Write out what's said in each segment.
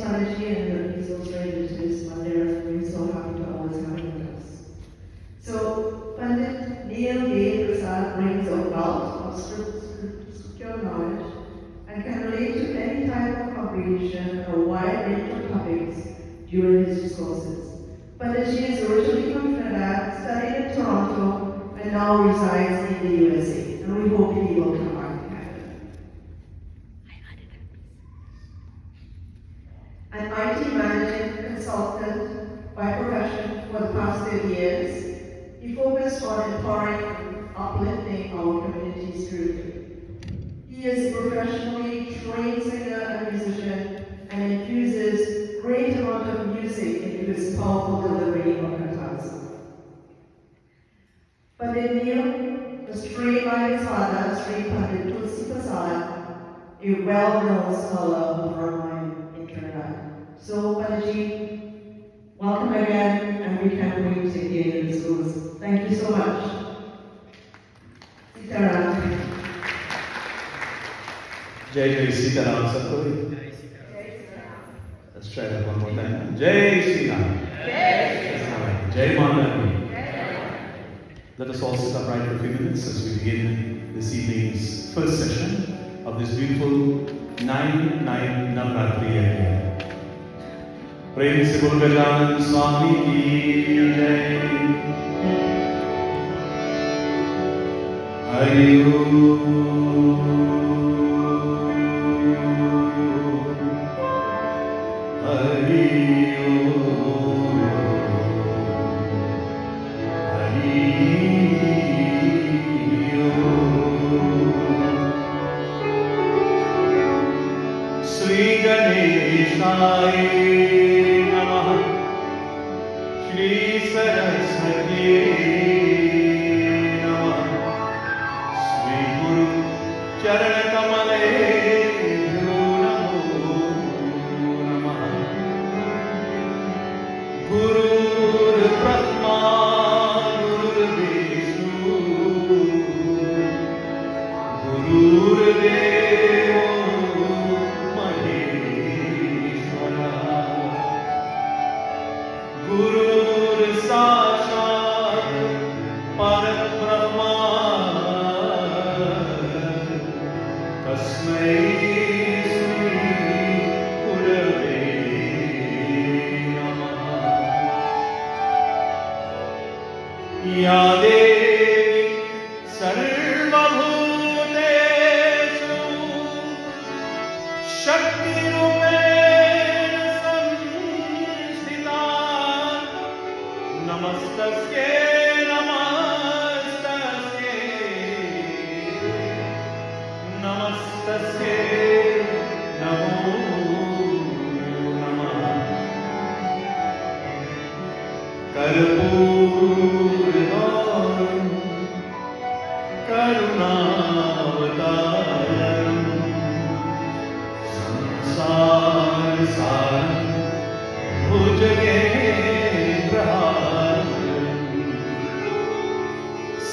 Pandit, and he's also related to Devi Mandir, and we're so happy to always have him with us. So, Pandit Neil A. Persad brings a wealth of scriptural knowledge and can relate to any type of congregation or a wide range of topics during his discourses. Pandit is originally from Trinidad, studied in Toronto, and now resides in the USA, and we hope he will come back to Canada. An IT managing consultant by profession for the past 30 years, he focused on empowering and uplifting our community spiritually. He is a professionally trained singer and musician and infuses great amount of music into his powerful delivery of cantatas. Pandit Neil was trained by his father, Sri Pandit Persad, a well-known scholar of Ramayana in Canada. So, Panditji, welcome again, and we can't wait to hear your discourse. Thank you so much. Sitaram. Jai Jai Sitaram Satkoi. Let's try that one more time. Jai Sitaram. Jai Motherhood. Let us all sit upright for a few minutes as we begin this evening's first session of this beautiful 9 Navaratri Yagya. प्रेम से बोल गजानन स्वामी की जय। हरि ओम हरि ओम हरि ओम। श्री गणेशाय सरस्वती नमः। श्री गुरु चरण कमले नमो नमः। गुरुर्ब्रह्मा गुरुर्विष्णु गुरुर्देवो महेश्वरः। गुरु साक्षात् परब्रह्मा तस्मै श्री गुरवे नमः। या देवी सर्वभूतेषु शक्तिरूपेण संस्थिता नमस्तस्यै नमस्तस्यै नमस्तस्यै नमो नमः। कर्पूरगौरं करुणावतारं संसारसारं भुजगेन्द्रहारं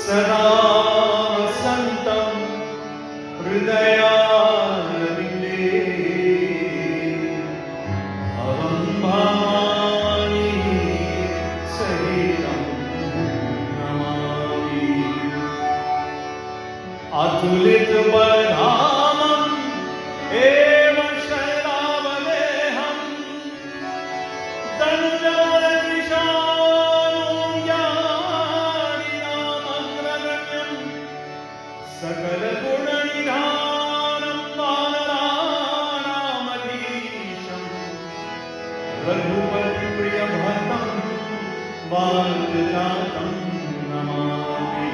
सदा वसन्तं हृदयारविन्दे भवं भवानी सहितं नमामि। अतुलितबलधामं एवं शैलावदेहं सकलगुणनिधानं वानराणामधीशं रघुपतिप्रियभक्तं वाञ्छितां नमामि।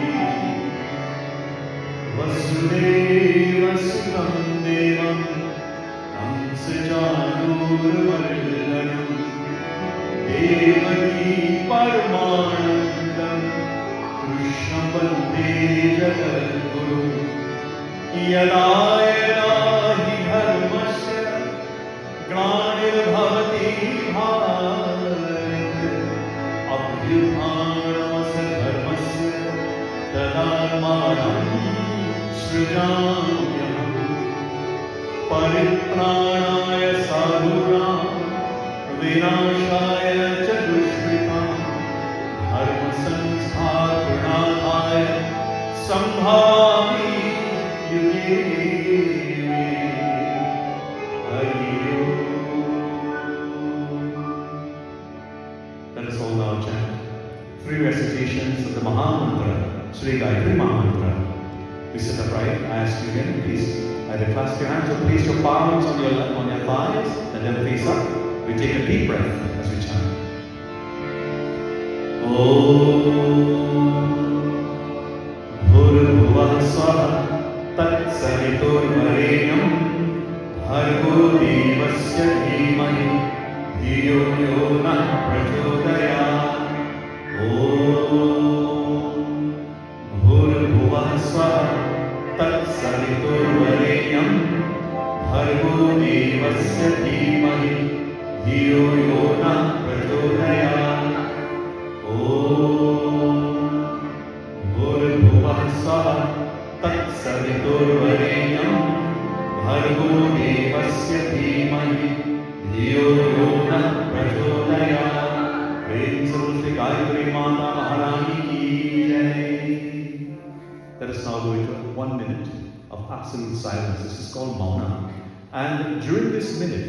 वसुदेवसुतं देवं कंसचाणूरमर्दनं देवकी परमानन्दं कृष्णं वन्दे जगद्गुरुं। यदा यदा हि धर्मस्य ग्लानिर्भवति भारत अभ्युत्थानमस्य तदात्मानं सृजाम्यहम्। परित्राणाय साधूनां विनाशाय च दुष्कृतां धर्मसंस्थापनार्थाय सम्भावि युगे युगे। हरि ओम। Let us all now chant 3 recitations of the Maha Mantra, Sri Gayatri Maha Mantra. We sit upright. I ask you again, please either clasp your hands or place your palms on your thighs and then face up. We take a deep breath as we chant. Om Bhurvuvah Swaha Tat Saviturvarenyam Bhargo Devasya Dhimahi Dhiyo Yo Nah Prachodayat. Om Bhurvuvah Swaha Tat Saviturvarenyam Bhargo Devasya Dhimahi Dhiyo Yo Nah Prachodayat. Om Bhurvuvah Swaha Tat Saviturvarenyam Bhargo Devasya Dhimahi Dhiyo Yo Nah Prachodayat. Praise Sri Gayatri Mata Maharani ki Jai. Let us now go into 1 minute of absolute silence. This is called Mauna. And during this minute,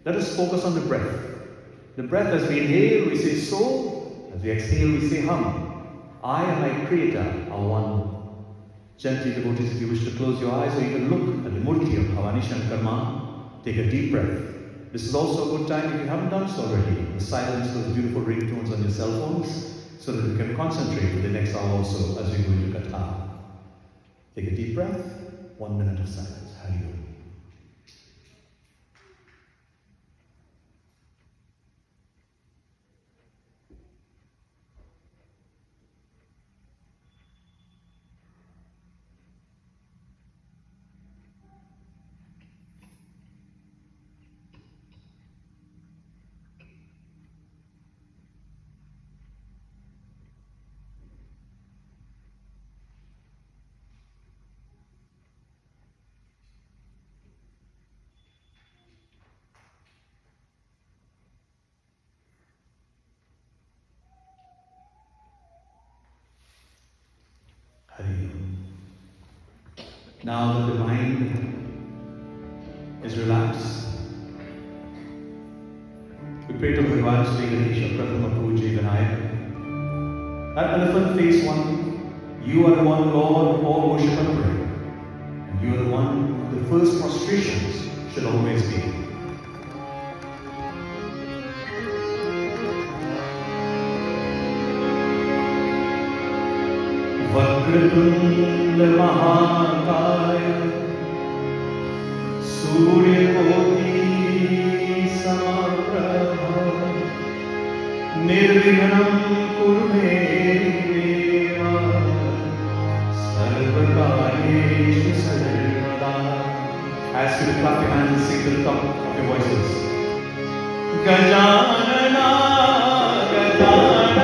let us focus on the breath. The breath, as we inhale, we say so. As we exhale, we say hum. I and my Creator are one. Gently, devotees, if you wish to close your eyes or even look at the Murti of Bhavani Shankarma, take a deep breath. This is also a good time, if you haven't done so already, to silence those beautiful ringtones on your cell phones so that we can concentrate for the next hour or so as we go into Katha. Take a deep breath, 1 minute of silence. Hari Om. Now that the mind is relaxed, we pray to Bhagavan Sri Ganesha Prathama Puja Vinayaka. At elephant face 1, you are the one Lord of all worship and prayer. And you are the one the first prostrations should always be. Vakratunda Mahakaya Surya Koti Samaprabha Nirvignam Kurme Deva Sarvakaryeshu Sarvada. Ask you to clap your hands and sing to the top of your voices. Gajanana Gajanana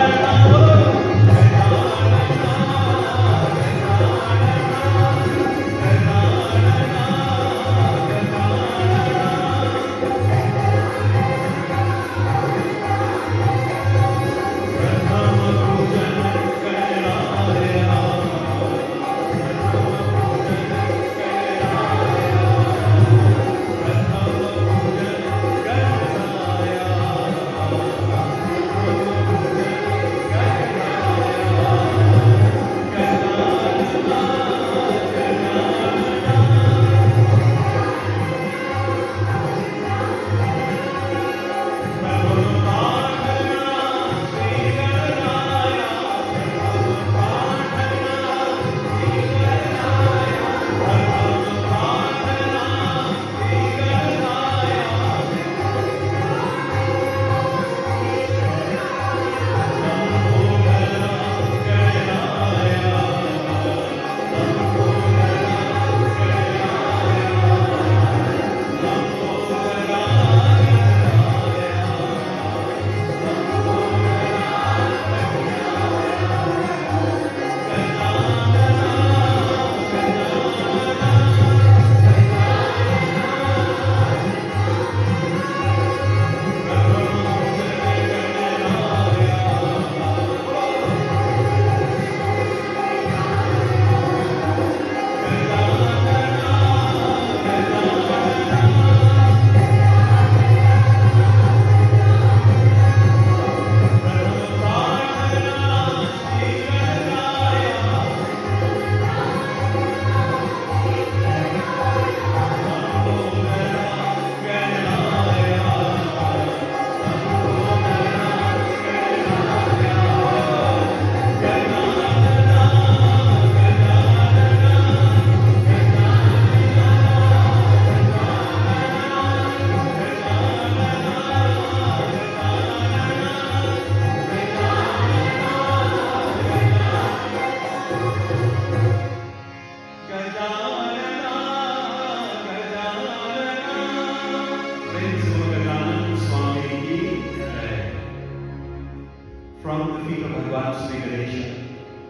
From the feet of Bhagwan Sri Ganesha,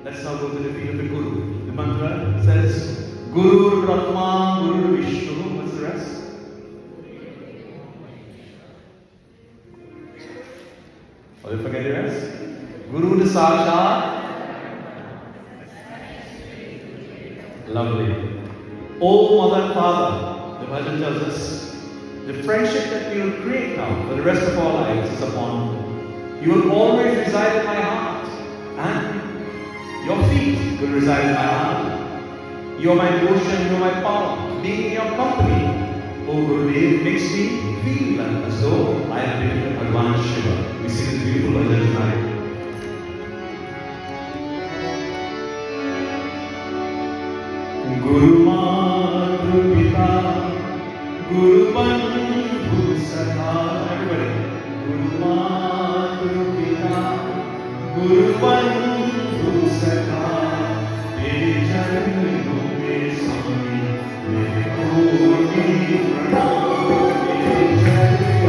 let's now go to the feet of the Guru. The mantra says, Guru Brahma, Guru Vishnu. What's the rest? Or you forget the rest? Guru the Sakshat. Lovely. Oh Mother and Father, the Bible tells us, the friendship that we will create now for the rest of our lives is upon you. You will always reside in my heart, and your feet will reside in my heart. You are my devotion, you are my power. Being in your company, O Gurudev, makes me feel as though I am living with Bhagwan Shiva. We sing this beautiful version tonight. Guru Matra Pita, Guru Bandhu Sakha. Everybody. Guru Matra Pita, Guru Bandhu Sakha, Tere Charanon mein Swami, mere koti pranam, Tere Charanon.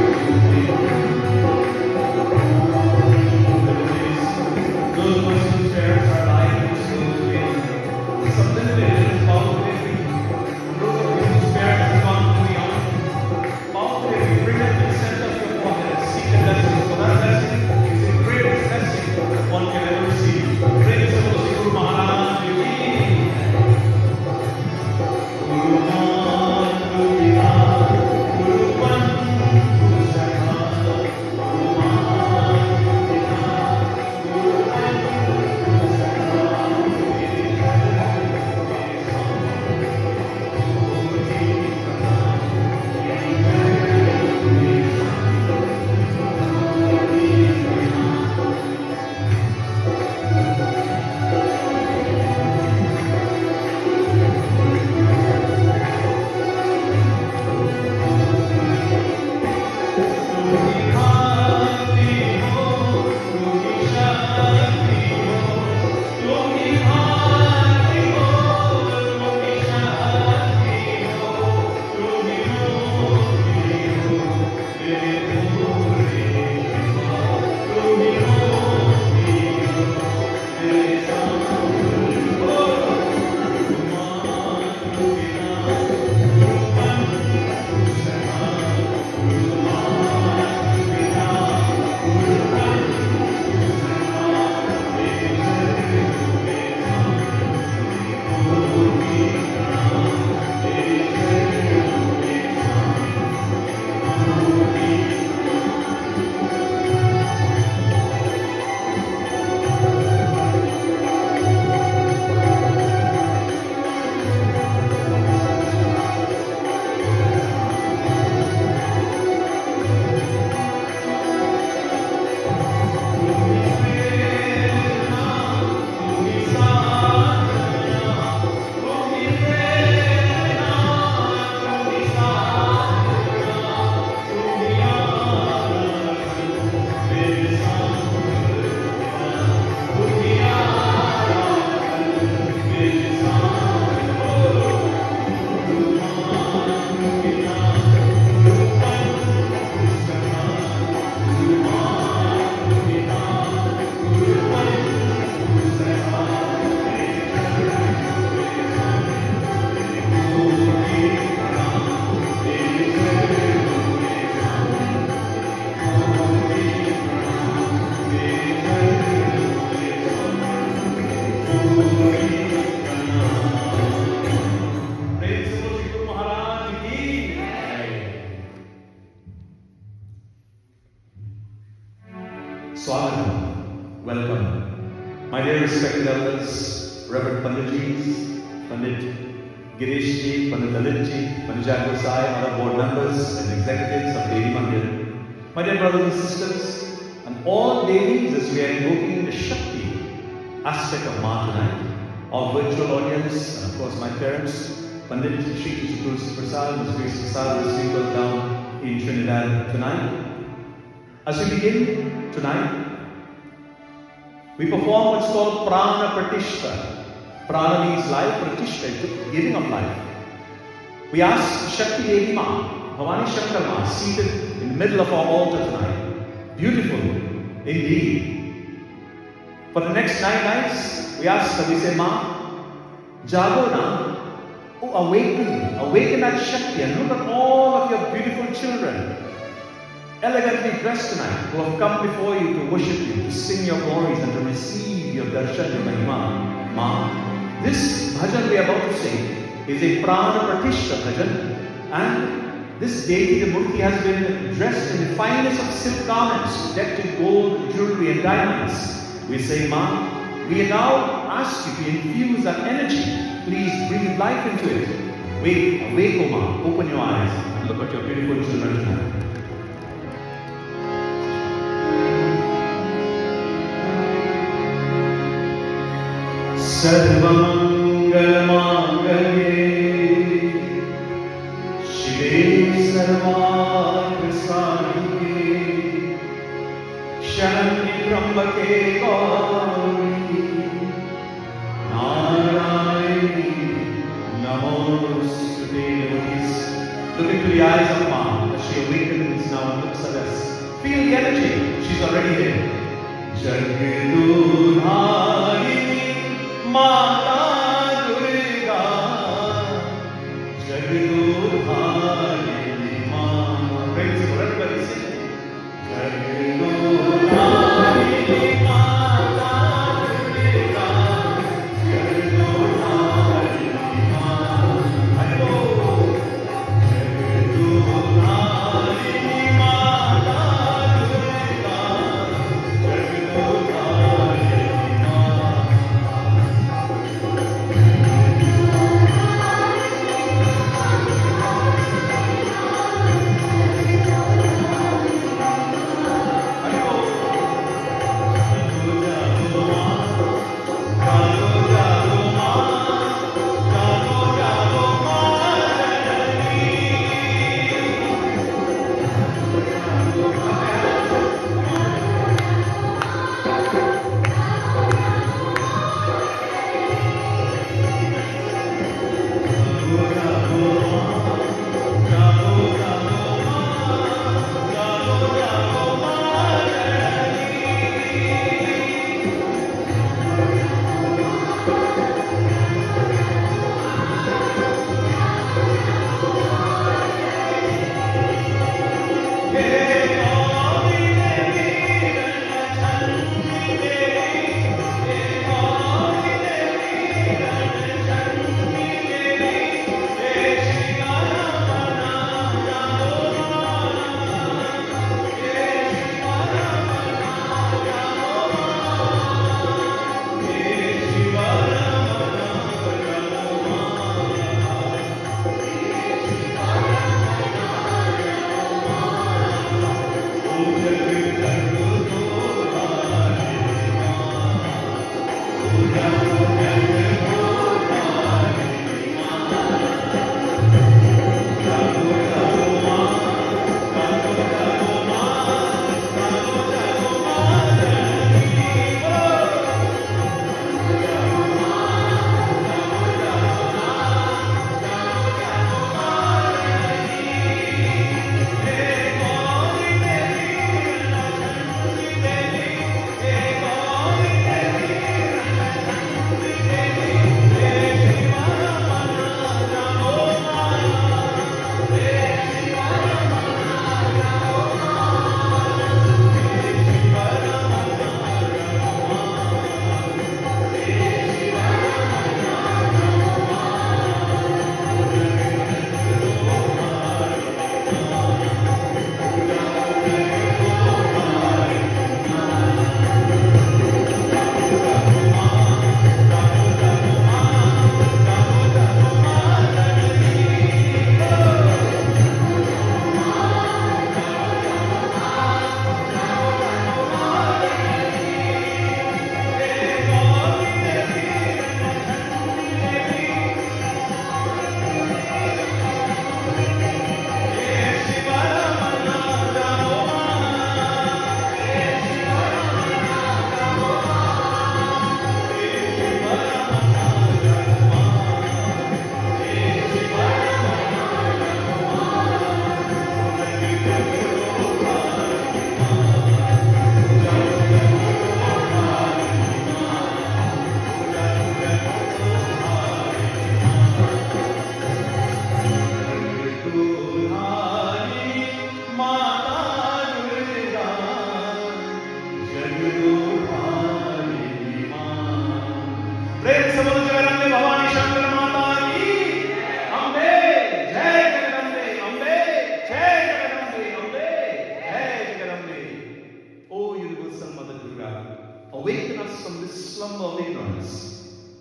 Those whose parents are lying in school, something that is powerful. Those of you whose parents have gone to the army, powerful. Bring them to the center of your forehead, seek a blessing. So that blessing is the greatest blessing one can ever receive. Praise the Lord, Guru Maharaj Ji. Guru Maharaj Ji, Guru Bandhu Sakha, Guru Maharaj Ji, Guru Bandhu Sakha. Swagatam, welcome. My dear respected elders, Reverend Panditjis, Pandit Girishji, Pandit Lalitji, Pandit Jagya, other board members and executives of Devi Mandir, my dear brothers and sisters, and all Devis as we are invoking the Shakti aspect of Ma tonight, our virtual audience, and of course my parents, Pandit Shri Persad, Ms. Grace Persad, will speak down in Trinidad tonight. As we begin tonight, we perform what's called Prana Pratishta. Prana means life, Pratishta is the giving of life. We ask Shakti Devi Ma, Bhavani Shankar Ma, seated in the middle of our altar tonight. Beautiful indeed. For the next 9 nights, we ask her, we say, Ma, Jago na, awaken that Shakti and look at all of your beautiful children, elegantly dressed tonight, who have come before you to worship you, to sing your glories and to receive your darshan, your mahima. Ma, this bhajan we are about to sing is a prana pratishta bhajan, and this deity, the murti, has been dressed in the finest of silk garments, decked in gold, jewelry and diamonds. We say, Ma, we now ask you to infuse that energy. Please breathe life into it. Awake, O Ma, open your eyes and look at your beautiful children tonight. Sarvamangalamangale Shive Sarvakrasadike Sharani Trambake Gauri Narayani Namostute. Look into the eyes of Ma as she awakens now and looks at us. Feel the energy. She's already here. Jagadudharini Mata Durga, Jagadudharini Mata. Praise for everybody sing. Jagadudharini Mata Durga, Jagadudharini Mata. I know. Jagadudharini Mata Durga, Jagadudharini Mata.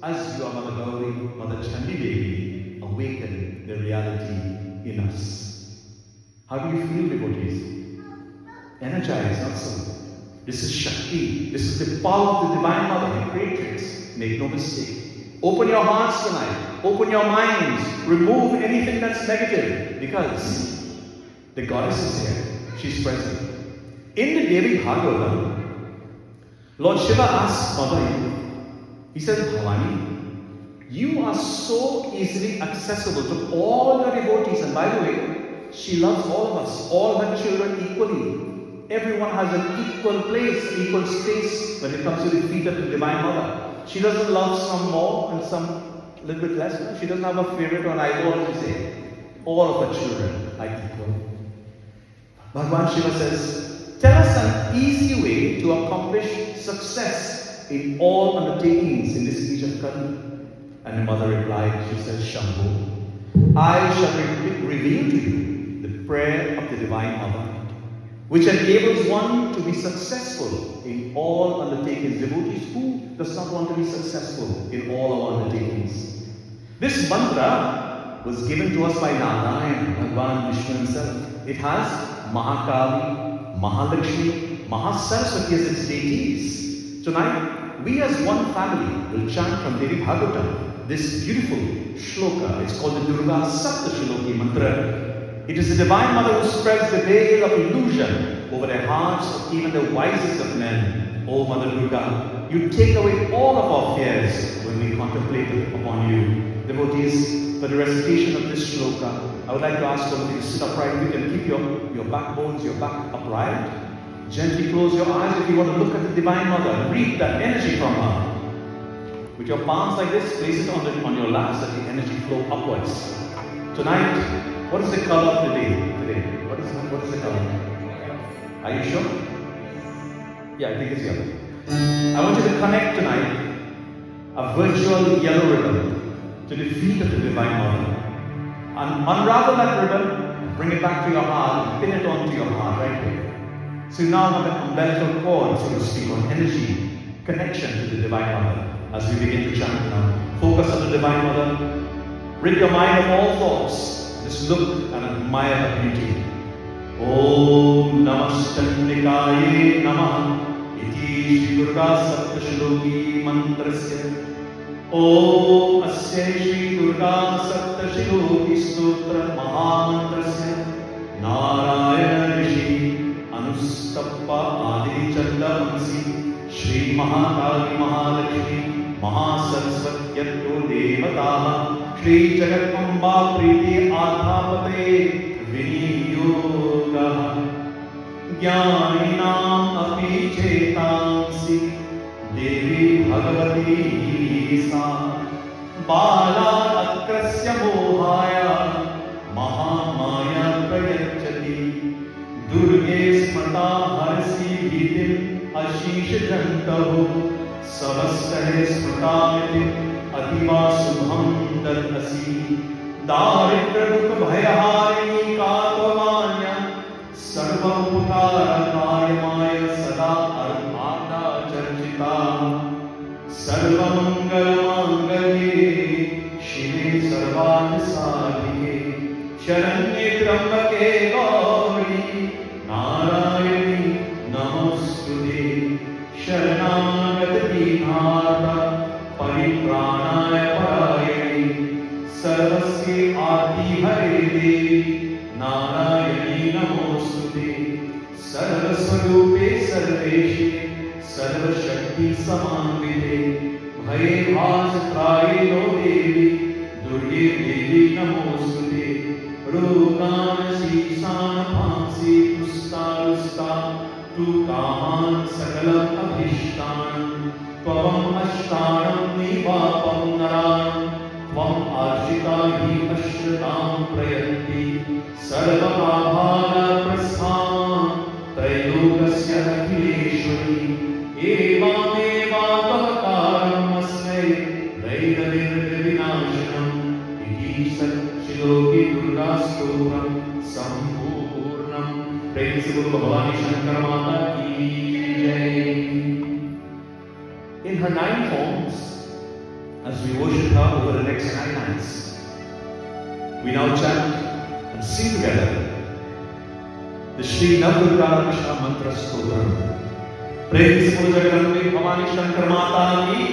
as you are Mother Gauri, Mother Chandi Devi, awaken the reality in us. How do you feel, devotees? Energized, not so. This is Shakti. This is the power of the Divine Mother, the Creatrix. Make no mistake. Open your hearts tonight. Open your minds. Remove anything that's negative, because the goddess is here. She's present. In the Devi Bhagavatam, Lord Shiva asks Mother, he says, Bhavani, you are so easily accessible to all your devotees. And by the way, she loves all of us, all her children equally. Everyone has an equal place, equal space when it comes to the feet of the Divine Mother. She doesn't love some more and some a little bit less. No? She doesn't have a favorite or an idol, as we say. All of her children are equal. Bhagavan Shiva says, tell us an easy way to accomplish success in all undertakings in this age of Kali. And the mother replied, she says, Shambhu, I shall reveal to you the prayer of the Divine Mother, which enables one to be successful in all undertakings. Devotees, who does not want to be successful in all our undertakings? This mantra was given to us by Narayan, Bhagavan Vishnu himself. It has Mahakali, Mahalakshmi, Mahasaraswati as its deities. Tonight, we as one family will chant from Devi Bhagavatam this beautiful shloka. It's called the Durga Saptashloki mantra. It is the Divine Mother who spreads the veil of illusion over the hearts of even the wisest of men. O Mother Durga, you take away all of our fears when we contemplate upon you. Devotees, for the recitation of this shloka, I would like to ask all of you to sit upright. You can keep your backbones, your back upright. Gently close your eyes if you want to look at the Divine Mother and read that energy from her. With your palms like this, place it on your laps, let the energy flow upwards. Tonight, what is the color of the day today? What is the color? Are you sure? Yeah, I think it's yellow. I want you to connect tonight a virtual yellow ribbon to the feet of the Divine Mother. And unravel that ribbon, bring it back to your heart, and pin it onto your heart right here. So you now have an umbilical cord, so to speak, on energy, connection to the Divine Mother. As we begin to chant now, focus on the Divine Mother. Rid your mind of all thoughts. Just look and admire her beauty. Om Namastandikaye Namah Iti Shri Durga Saptashloki Mantrasya. Om Asya Shri Durga Saptashloki Stotra Mahamantrasya Narayana Rishi Anustappa Adi Chandavansi Shri Mahakali Mahalakshmi Mahasaraswatyatto Devataha Shri Jagatamba Priti Adhapate Viniyogah Jnaninam api chetansi Devi Bhagavati Sa Bala Akrasya Mohaya Mahamaya Prayachati Durge Smata Harsi Bhitim Ashish Jantaho Savastahe Smata Ativa Subham Dalasi Daritra Dukha Bhayaharini Katvamanya Sarvam Putara Kayamaya Sada Armada Charchita Sarvamangala Mangalye Shive Sarvata Sadhike Sharanye Trambake Gauri Narayani Namastude Sharanagati Bhata Paripranaya Parayani Sarvasya Adi Hare Devi Narayani Namostute Sarvaswarupe Sarveshe Sarvashakti Samanvite Bhaye Bhasatraye No Devi Durge Devi Namostute Rukana Sisana Phansi Pusta Tu Kaman Sakalam Abhishtan Tvam Ashtanam Nivapam Naran Tvam Arshita Hi Ashratam Prayanti Sarvabhavana Prastham Trayokasya Akhileshwari Evameva Tavakaram Asmai Vaidavir Vinashanam Iti Sat Shiloki Durga Stotram Sampurnam. Praise the Guru Bhavani Shankara Mata Ki Jai. In her 9 forms, as we worship her over the next 9 nights. We now chant and sing together the Shri Navratri Krishna Mantra Stotram. Prem se Puro Jagadanbe Bhavani Shankar Mata ki.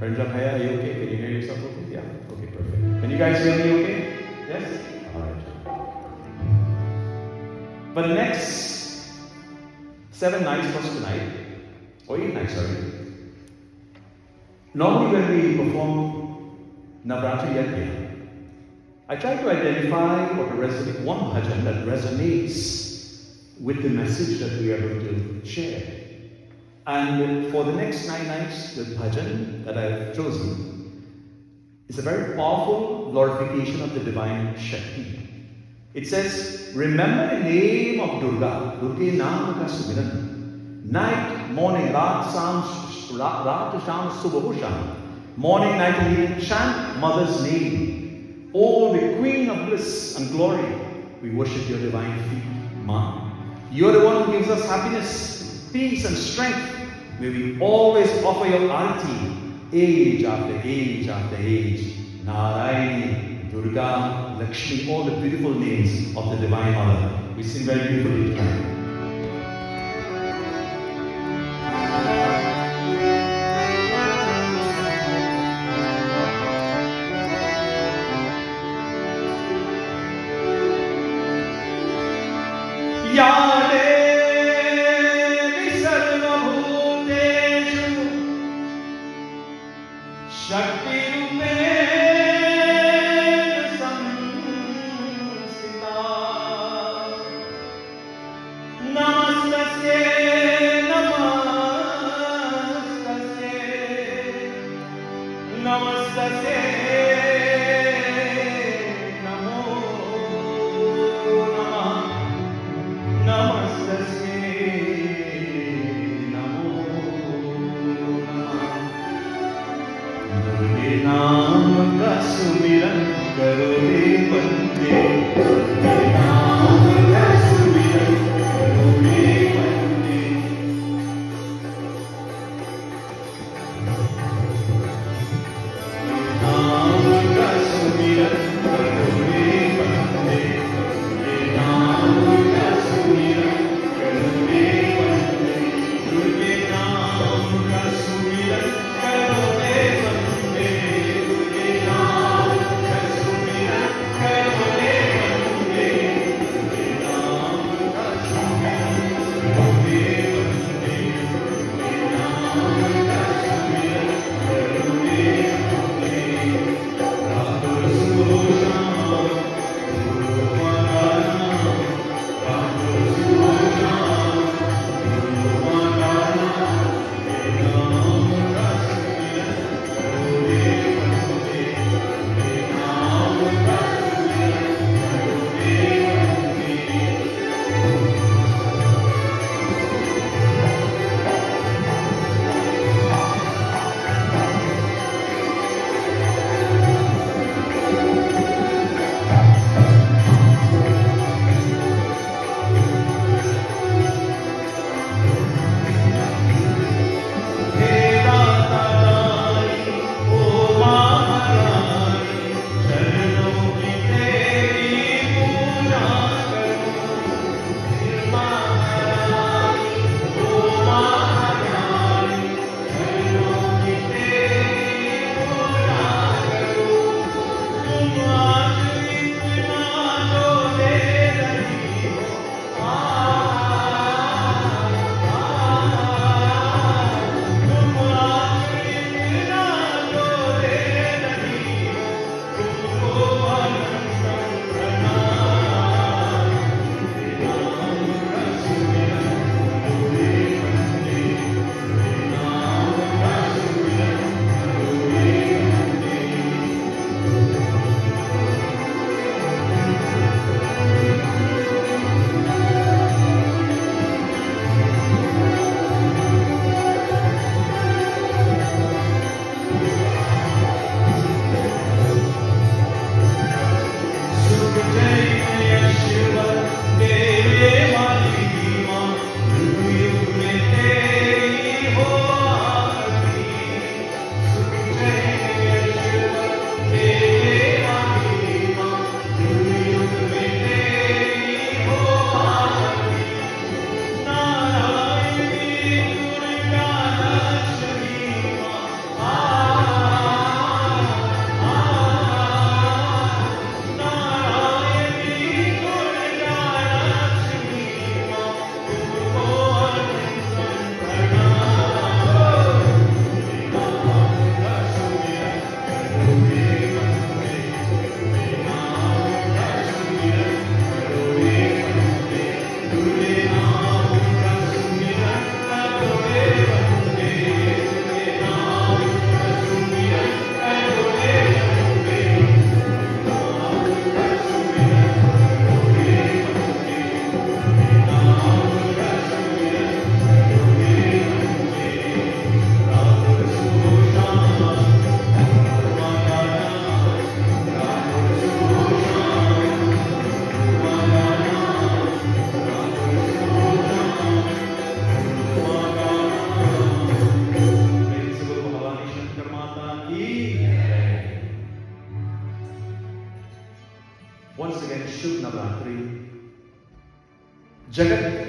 Ranjan Haya, are you okay? Can you hear yourself okay? Yeah? Okay, perfect. Can you guys hear me okay? Yes? Alright. For the next 7 nights plus tonight, or 8 nights, sorry. Normally when we perform Navaratri Yagya, I try to identify one bhajan that resonates with the message that we are going to share. And for the next 9 nights, the bhajan that I've chosen is a very powerful glorification of the divine Shakti. It says, remember the name of Durga, Durga Naam ka Sumiran. Night, morning, Raat, Sham, Subah, Sham. Morning, night, and evening, chant Mother's name. Oh, the Queen of bliss and glory, we worship your divine feet, Ma. You are the one who gives us happiness, peace and strength. May we always offer your arati, age after age after age. Narayani, Durga, Lakshmi, all the beautiful names of the Divine Mother. We sing very beautifully tonight. Ya Devi Sarvabhuteshu Shakti Rupena Samsita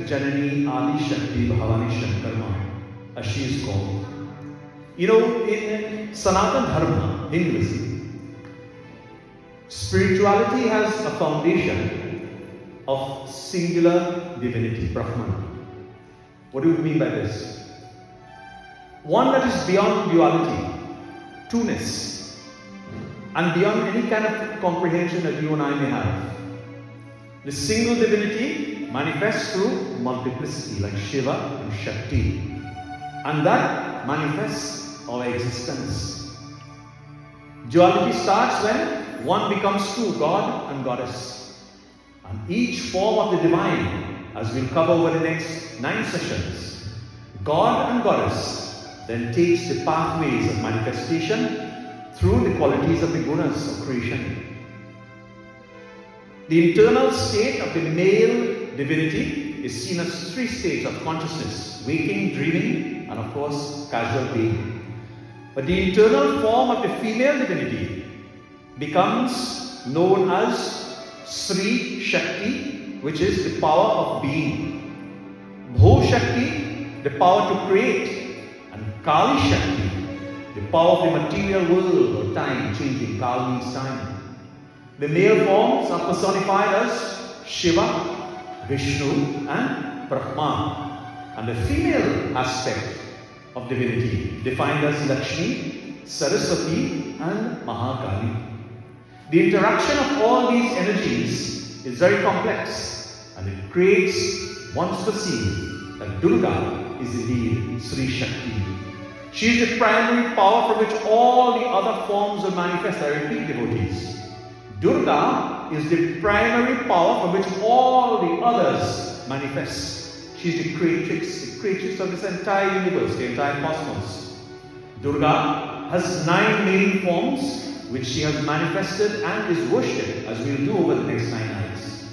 Janani Adi Shakti Bhavani Shankarma, as she is called. You know, in Sanatana Dharma, Hinduism, spirituality has a foundation of singular divinity, Brahman. What do you mean by this? One that is beyond duality, two-ness, and beyond any kind of comprehension that you and I may have. The single divinity manifests through multiplicity, like Shiva and Shakti, and that manifests our existence. Duality starts when one becomes two, God and Goddess. And each form of the divine, as we'll cover over the next 9 sessions, God and Goddess then takes the pathways of manifestation through the qualities of the gunas of creation. The internal state of the male divinity is seen as 3 states of consciousness: waking, dreaming, and of course, casual being. But the internal form of the female divinity becomes known as Sri Shakti, which is the power of being. Bho Shakti, the power to create. And Kali Shakti, the power of the material world or time changing. Kal means time. The male forms are personified as Shiva, Vishnu, and Brahma. And the female aspect of divinity defined as Lakshmi, Saraswati, and Mahakali. The interaction of all these energies is very complex, and it creates one's perceived that Durga is indeed Sri Shakti. She is the primary power from which all the other forms will manifest. I repeat, devotees. Durga is the primary power from which all the others manifest. She is the creatrix of this entire universe, the entire cosmos. Durga has 9 main forms which she has manifested and is worshipped, as we will do over the next 9 nights.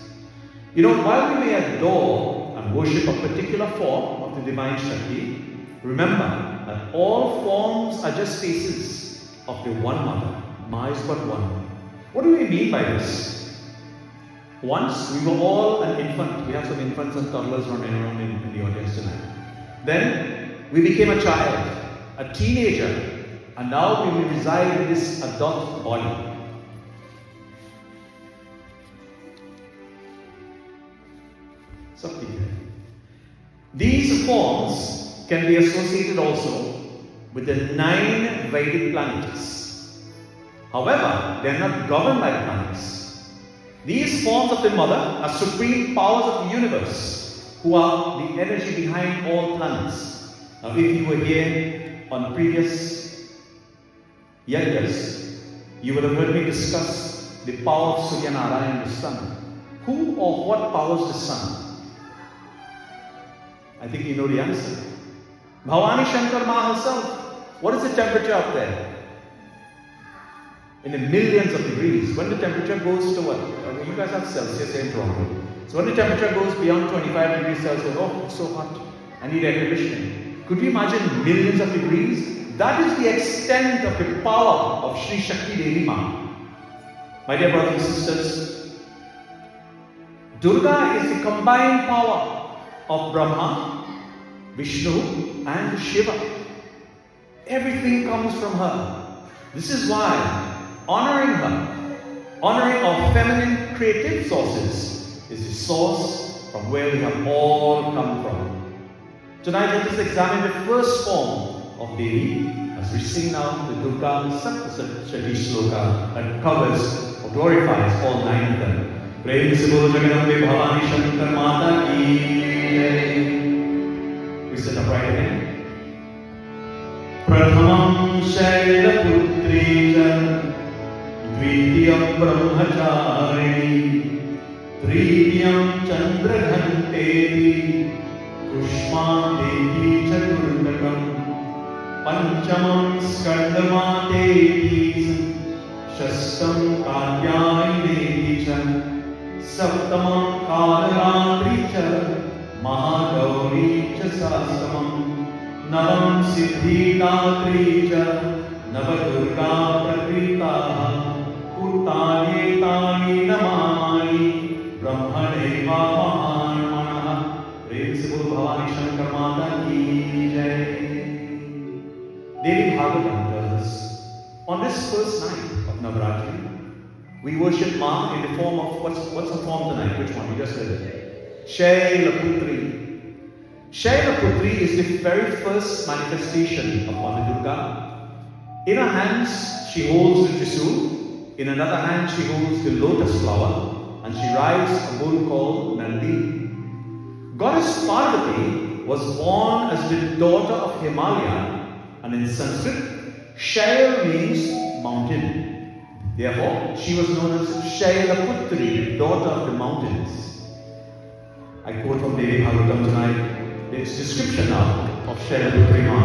You know, while we may adore and worship a particular form of the divine Shakti, remember that all forms are just faces of the one mother. Ma is but one. What do we mean by this? Once we were all an infant. We have some infants and toddlers running around in the audience tonight. Then we became a child, a teenager, and now we will reside in this adult body. Something. These forms can be associated also with the 9 Vedic planets. However, they are not governed by the planets. These forms of the mother are supreme powers of the universe, who are the energy behind all planets. Now, if you were here on previous Yagyas, you would have heard me discuss the power of Surya Narayana, the sun. Who or what powers the sun? I think you know the answer. Bhavani Shankar Ma herself. What is the temperature up there? In the millions of degrees. When the temperature goes to what? You guys have Celsius in Toronto. So when the temperature goes beyond 25 degrees Celsius, oh, it's so hot, I need air conditioning. Could you imagine millions of degrees? That is the extent of the power of Sri Shakti Devi Ma. My dear brothers and sisters, Durga is the combined power of Brahma, Vishnu, and Shiva. Everything comes from her. This is why honoring her, honoring our feminine creative sources, is the source from where we have all come from. Tonight, let us examine the first form of Devi as we sing now the Durga Saptasati Sloka that covers or glorifies all 9 of them. Prem se bolo Jagannath Bhavani Shankar Mata ki jai. We sit upright again. Prathamam Shailaputri ja Dvitiyam Brahmachari Tritiyam Chandraghanteti Kushmandeti Chaturtakam Panchamam Skandamateti Shastam Katyayineti cha Saptamam Navaratri cha Mahagauri cha Sastamam Navam Siddhidatri cha Navadurga Prakritaha Uttanyetani Namani Brahmaneva Mahamanaha से बोलो भवानी शंकर माता की जय. Devi Bhagavatam tells us, on this first night of Navaratri, we worship Ma in the form of, what's the form tonight? Which one? You just heard it. Shaila Putri. Shaila Putri is the very first manifestation of Mother Durga. In her hands, she holds the Trishul. In another hand, she holds the lotus flower. And she rides a bull called Nandi. Goddess Parvati was born as the daughter of Himalaya. And in Sanskrit, Shail means mountain. Therefore, she was known as Shaila Putri, daughter of the mountains. I quote from Devi Bhagavatam tonight. Its description now of Shaila Putri Ma.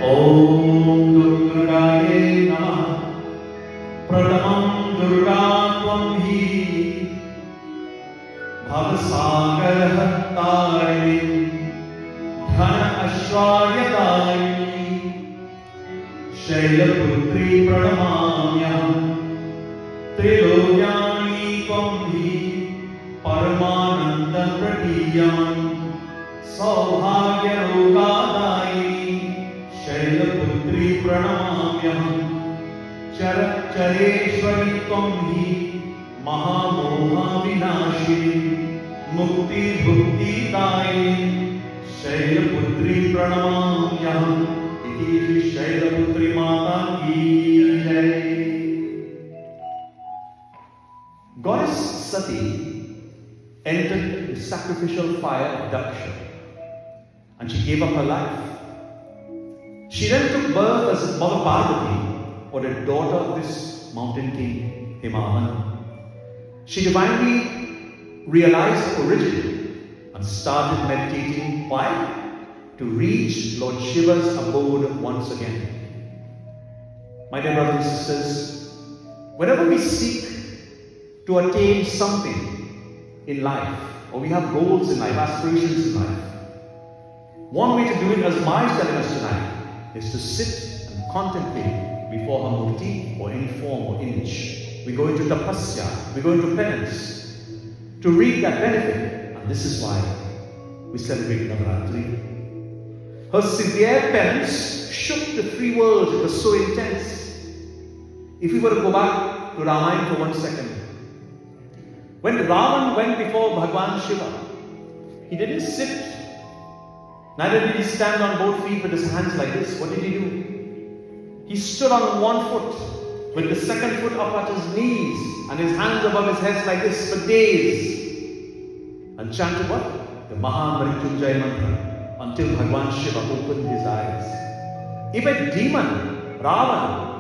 Om Durgaye Namah Pradamam Durga Tvam Hi Bhavasagar Hattarini Dhana Ashwaryatarini Shaila Putri Pradamamyam Trilokyani Tvam Hi Paramananda Pratiyam Saubhagya Rogadayini Shaila Putri Pranamamyam Chareshwari Tvam Hi Mahamoha Vinashini Mukti Bhukti Dayini Shaila Putri Pranamamyam Iti Shaila Putri Mata Ki Jai. Goddess Sati entered the sacrificial fire of Daksha and she gave up her life. She then took birth as Mother Parvati, or the daughter of this mountain king Himavan. She divinely realized her origin and started meditating. Why? To reach Lord Shiva's abode once again. My dear brothers and sisters, whenever we seek to attain something in life, or we have goals in life, aspirations in life, one way to do it, as Ma is telling us tonight, is to sit and contemplate before her murti, or any form or image. We go into tapasya, we go into penance to reap that benefit, and this is why we celebrate Navaratri. Her severe penance shook the three worlds. It was so intense. If we were to go back to Ramayana for 1 second, when Ravan went before Bhagwan Shiva, he didn't sit, neither did he stand on both feet with his hands like this. What did he do? He stood on one foot, with the second foot up at his knees, and his hands above his head like this for days, and chanted what? The Mahamrityunjay mantra, until Bhagwan Shiva opened his eyes. If a demon, Ravan,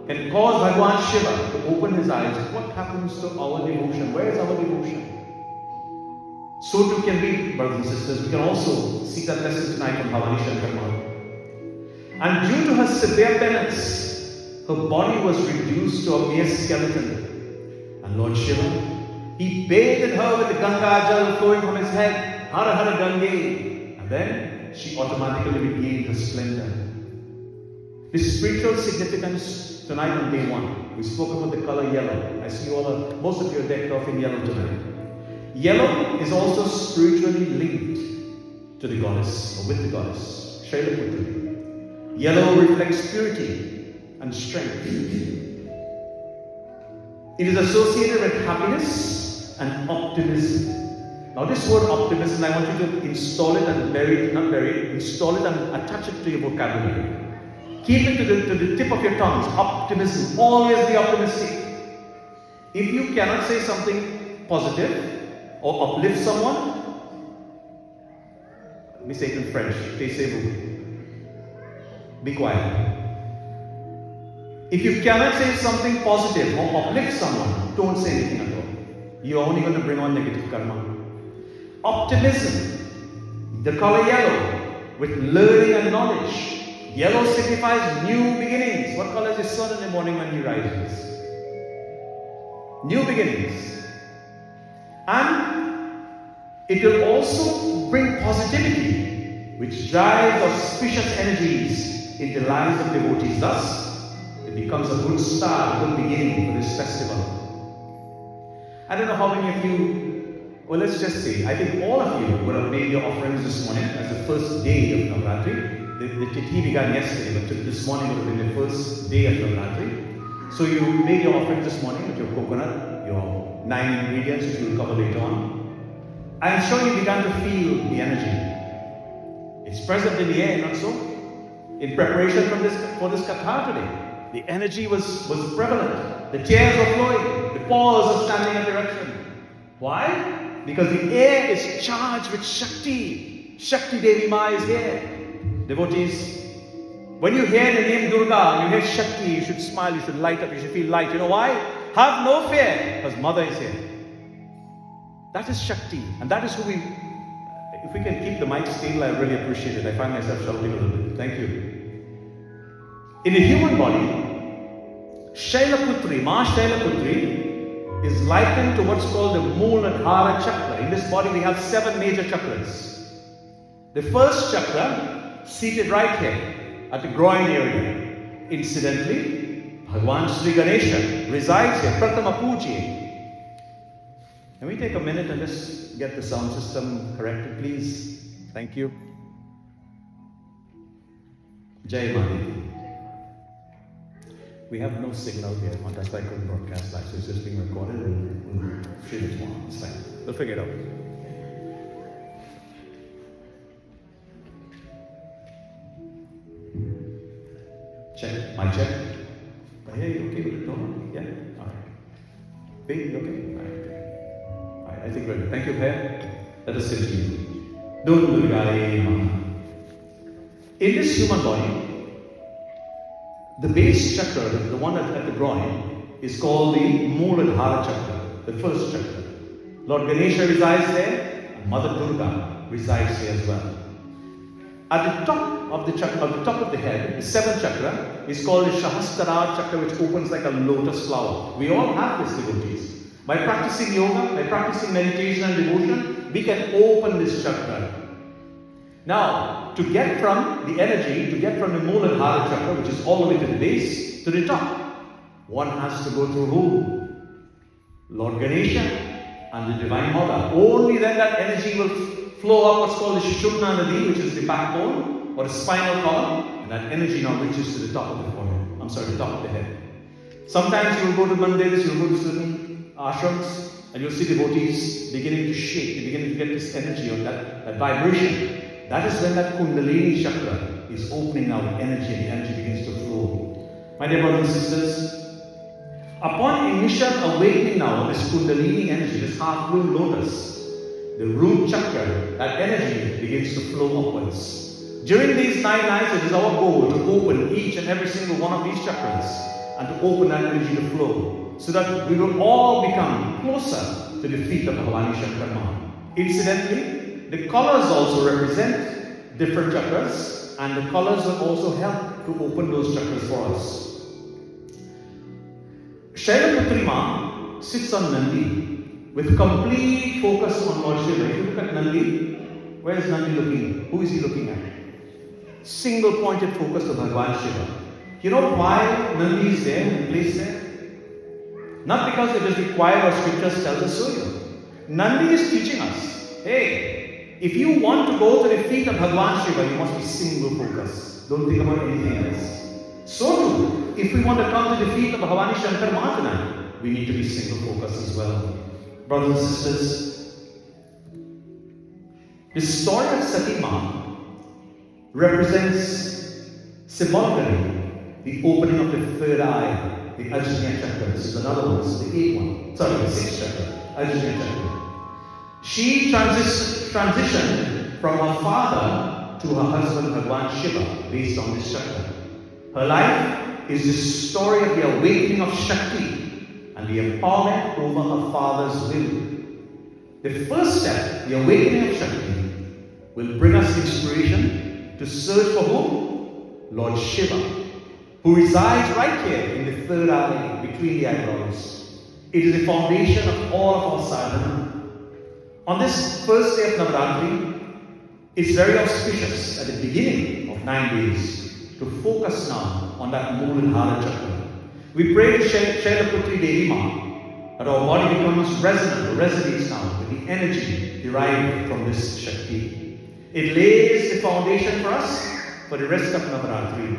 can cause Bhagwan Shiva to open his eyes, what happens to our devotion? Where is our devotion? So too can we, brothers and sisters. We can also seek that lesson tonight from Bhavani Shankar Ma. And due to her severe penance, her body was reduced to a mere skeleton. And Lord Shiva, he bathed her with the Ganga Jal flowing from his head, Har Har Gange, and then she automatically regained her splendor. The spiritual significance tonight on day 1. We spoke about the color yellow. I see most of you are decked off in yellow tonight. Yellow is also spiritually linked to the goddess, or with the goddess, Shaila Putri. Yellow reflects purity and strength. It is associated with happiness and optimism. Now this word optimism, I want you to install it and install it and attach it to your vocabulary. Keep it to the tip of your tongues. Optimism. Always be optimistic. If you cannot say something positive or uplift someone, let me say it in French. Taisez-vous. Be quiet. If you cannot say something positive or uplift someone, don't say anything at all. You're only going to bring on negative karma. Optimism. The color yellow with learning and knowledge. Yellow signifies new beginnings. What color is the sun in the morning when he rises? New beginnings. And it will also bring positivity, which drives auspicious energies in the lives of devotees. Thus, it becomes a good start, a good beginning for this festival. I don't know how many of you Well, let's just say, I think all of you would have made your offerings this morning as the first day of Navaratri. The Tithi began yesterday, but this morning would have been the first day of Navaratri. So you made your offerings this morning with your coconut, your 9 ingredients, which we'll cover later on. I'm sure you began to feel the energy. It's present in the air, not so? In preparation for this katha today, the energy was prevalent. The tears were flowing. The paws are standing in direction. Why? Because the air is charged with Shakti. Shakti Devi Ma is here. Devotees, when you hear the name Durga, you hear Shakti, you should smile, you should light up, you should feel light. You know why? Have no fear, because Mother is here. That is Shakti, and that is who we... If we can keep the mic stable, I really appreciate it. I find myself shouting a little bit. Thank you. In the human body, Shailaputri, Ma Shailaputri, is likened to what's called the Mooladhara chakra. In this body, we have 7 major chakras. The first chakra, seated right here, at the groin area. Incidentally, Bhagwan Sri Ganesha resides here, Pratama Puji. Can we take a minute and just get the sound system corrected, please? Thank you. Jai Mandir. We have no signal here, that's why I couldn't broadcast live, so it's just being recorded. We'll shoot it tomorrow. It's fine. We'll figure it out. Check. My check. Hey, you okay with it? No? Yeah? Alright. Hey, you okay? Alright. I think we're good. Thank you, Bhair. Let us continue. In this human body, the base chakra, the one at the groin, is called the Mooladhara chakra, the first chakra. Lord Ganesha resides there, and Mother Durga resides here as well. At the top of the head, the 7th chakra, is called the Sahasrara chakra, which opens like a lotus flower. We all have this, devotees. By practicing yoga, by practicing meditation and devotion, we can open this chakra. Now, to get from the energy, to get from the Mooladhara chakra, which is all the way to the base, to the top, one has to go through who? Lord Ganesha and the Divine Mother. Only then that energy will flow up what's called the Shubna Nadi, which is the backbone or the spinal column, and that energy now reaches to the top of the forehead. The top of the head. Sometimes you will go to mandirs, you will go to certain ashrams, and you'll see devotees beginning to shake, beginning to get this energy or that vibration. That is when that Kundalini chakra is opening now with energy, and the energy begins to flow. My dear brothers and sisters, upon initial awakening now of this Kundalini energy, this half-bloom lotus, the root chakra, that energy begins to flow upwards. During these 9 nights, it is our goal to open each and every single one of these chakras and to open that energy to flow, so that we will all become closer to the feet of Bhavani Shankar Ma. Incidentally, the colors also represent different chakras, and the colors will also help to open those chakras for us. Shailaputri Ma sits on Nandi with complete focus on Lord Shiva. If you look at Nandi, where is Nandi looking? Who is he looking at? Single pointed focus to Bhagwan Shiva. You know why Nandi is there and placed there? Not because it is required or scriptures tells us so. Nandi is teaching us, hey, if you want to go to the feet of Bhagwan Shiva, you must be single focused. Don't think about anything else. So too, if we want to come to the feet of Bhavani Shankar Ma tonight, we need to be single focused as well. Brothers and sisters, the story of Sati Ma represents symbolically the opening of the 3rd eye, the Ajna chakra. This is another one, this is the 8th one. Sorry, the 6th chakra, Ajna chakra. She transitioned from her father to her husband Bhagwan Shiva based on this chakra. Her life is the story of the awakening of Shakti and the empowerment over her father's will. The first step, the awakening of Shakti, will bring us inspiration to search for whom? Lord Shiva, who resides right here in the 3rd eye between the eyebrows. It is the foundation of all of our sadhana. On this first day of Navaratri, it's very auspicious at the beginning of 9 days to focus now on that Mooladhara chakra. We pray to Shailaputri Devi Ma But our body becomes resonant, or resonates now with the energy derived from this Shakti. It lays the foundation for us for the rest of Navaratri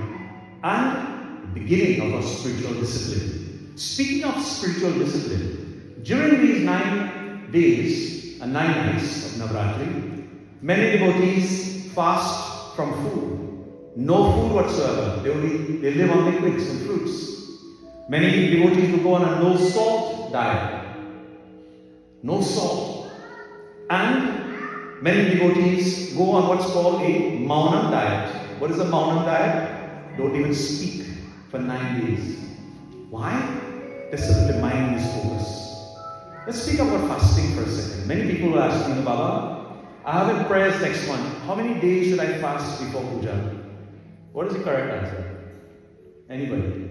and the beginning of our spiritual discipline. Speaking of spiritual discipline, during these 9 days and 9 nights of Navaratri, many devotees fast from food. No food whatsoever. They live on liquids and fruits. Many devotees will go on a no salt diet. No salt. And many devotees go on what's called a Maunam diet. What is a Maunam diet? Don't even speak for 9 days. Why? Just so that the mind is focused. Let's speak about fasting for a second. Many people will ask me, Baba, I have in prayers next month. How many days should I fast before puja? What is the correct answer? Anybody?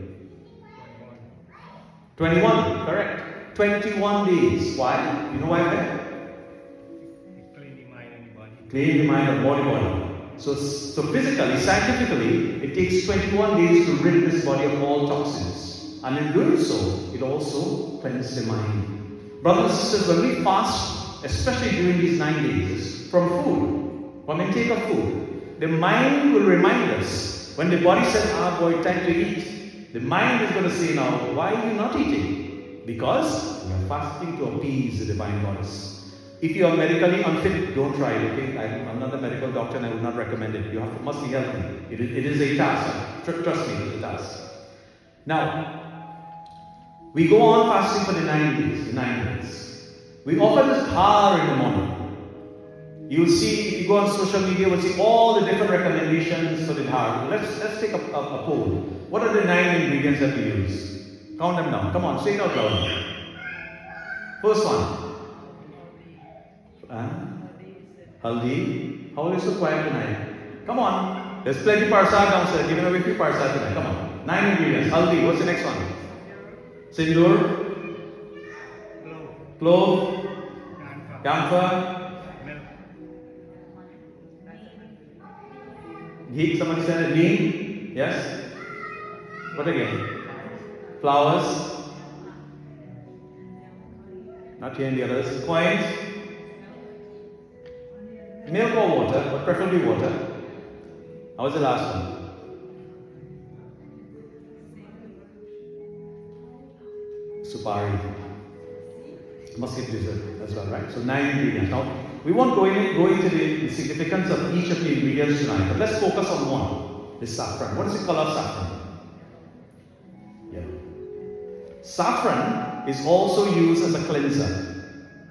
21, correct. 21 days. Why? You know why that? Clean the mind and the body. Clean the mind and body. So physically, scientifically, it takes 21 days to rid this body of all toxins. And in doing so, it also cleanses the mind. Brothers and sisters, when we fast, especially during these 9 days, from food, from intake of food, the mind will remind us. When the body says, boy, time to eat, the mind is going to say now, why are you not eating? Because we are fasting to appease the divine goddess. If you are medically unfit, don't try it, okay? I'm not a medical doctor and I would not recommend it. You must be healthy. It is a task. Trust me, it is a task. Now, we go on fasting for the 9 days, the 9 days. We offer this dhar in the morning. You will see, if you go on social media, you'll see all the different recommendations for the dhar. Let's take a poll. What are the 9 ingredients that we use? Count them down. Come on, say it out loud. First one. Haldi. How are you so quiet tonight? Come on. There's plenty Persad downstairs. Giving away free Persad tonight. Come on. 9 ingredients. Haldi. What's the next one? Sindur. Clove. Camphor. Ghee. Somebody said ghee. Yes. What again? Flowers. Not here in the others. Coins. Milk or water, but preferably water. How was the last one? Supari. Musket dessert as well, right? So 9 ingredients. Now, we won't go into the significance of each of the ingredients tonight, but let's focus on one. The saffron. What is the color of saffron? Saffron is also used as a cleanser.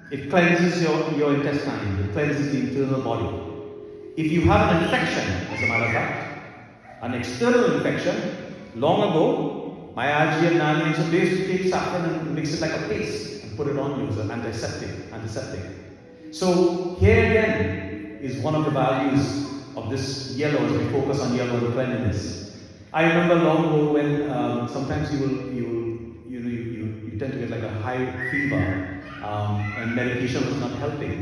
It cleanses your intestine, it cleanses the internal body. If you have an infection, as a matter of fact, an external infection, long ago, my Aji and Nani used to take saffron and mix it like a paste and put it on you as an antiseptic. So here again is one of the values of this yellow as we focus on yellow and cleanliness. I remember long ago when sometimes you tend to get like a high fever and medication was not helping.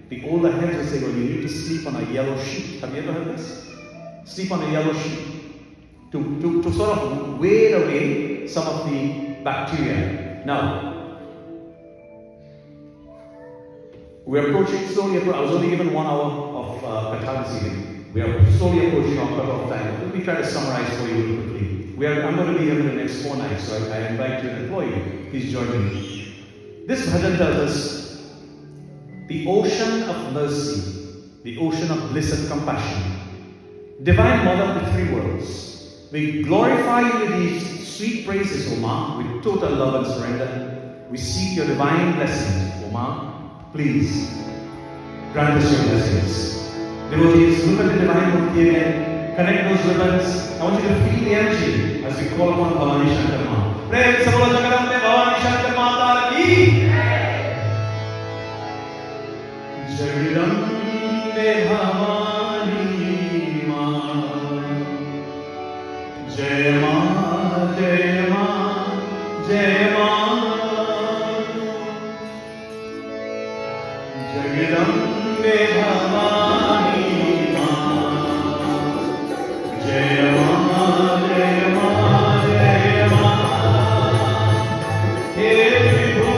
The older heads would say, well, you need to sleep on a yellow sheet. Have you ever heard this? Sleep on a yellow sheet to sort of wade away some of the bacteria. Now, we're approaching slowly. I was only given 1 hour of Katha this evening. We are slowly approaching our cut-off time. Let me try to summarize for you really quickly. I'm going to be here for the next 4 nights, so I invite you and employ you. Please join me. This bhajan tells us the ocean of mercy, the ocean of bliss and compassion, Divine Mother of the 3 worlds. We glorify you with these sweet praises, O Ma, with total love and surrender. We seek your divine blessings, O Ma. Please grant us your blessings. Devotees, look at the divine murti again. Connect those ribbons. I want you to feel the energy as we call upon Bhavani Shankar Ma. Prem Sabolo Jagaram Mein Bhavani Shankar Mata ki Jagarambe Bhavani Ma. Jai Ma, Jai Ma, Jai Ma. Jagarambe Bhavani Ma. Jai Ma, Jai Ma, Jai Ma. Hey Vibhu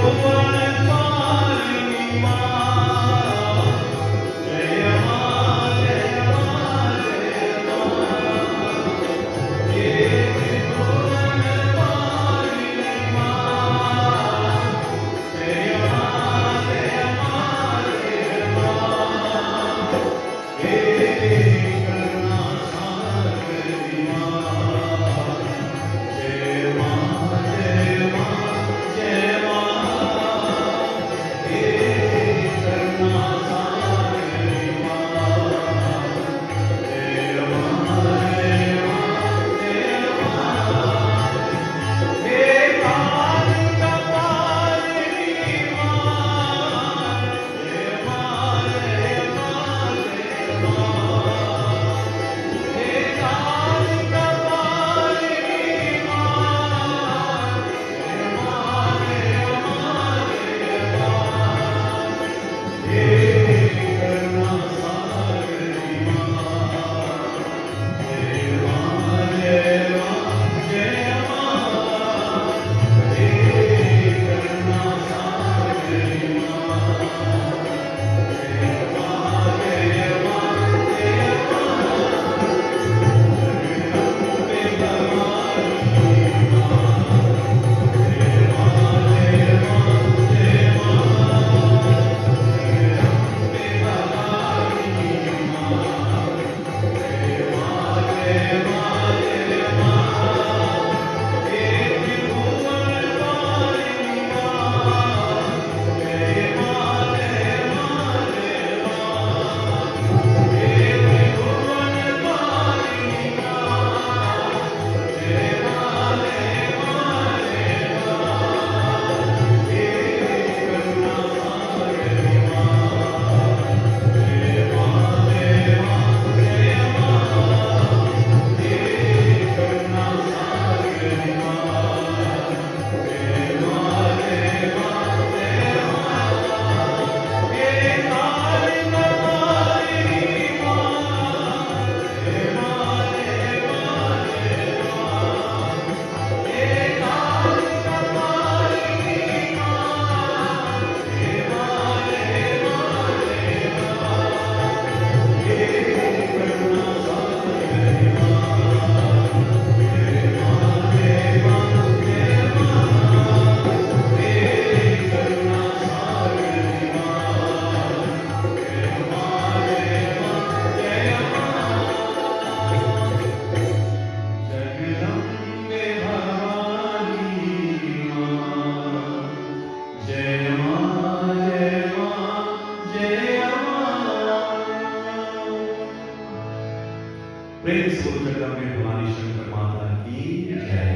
प्रेम से बोलो जगदम्बे भवानी शंकर माता की जय.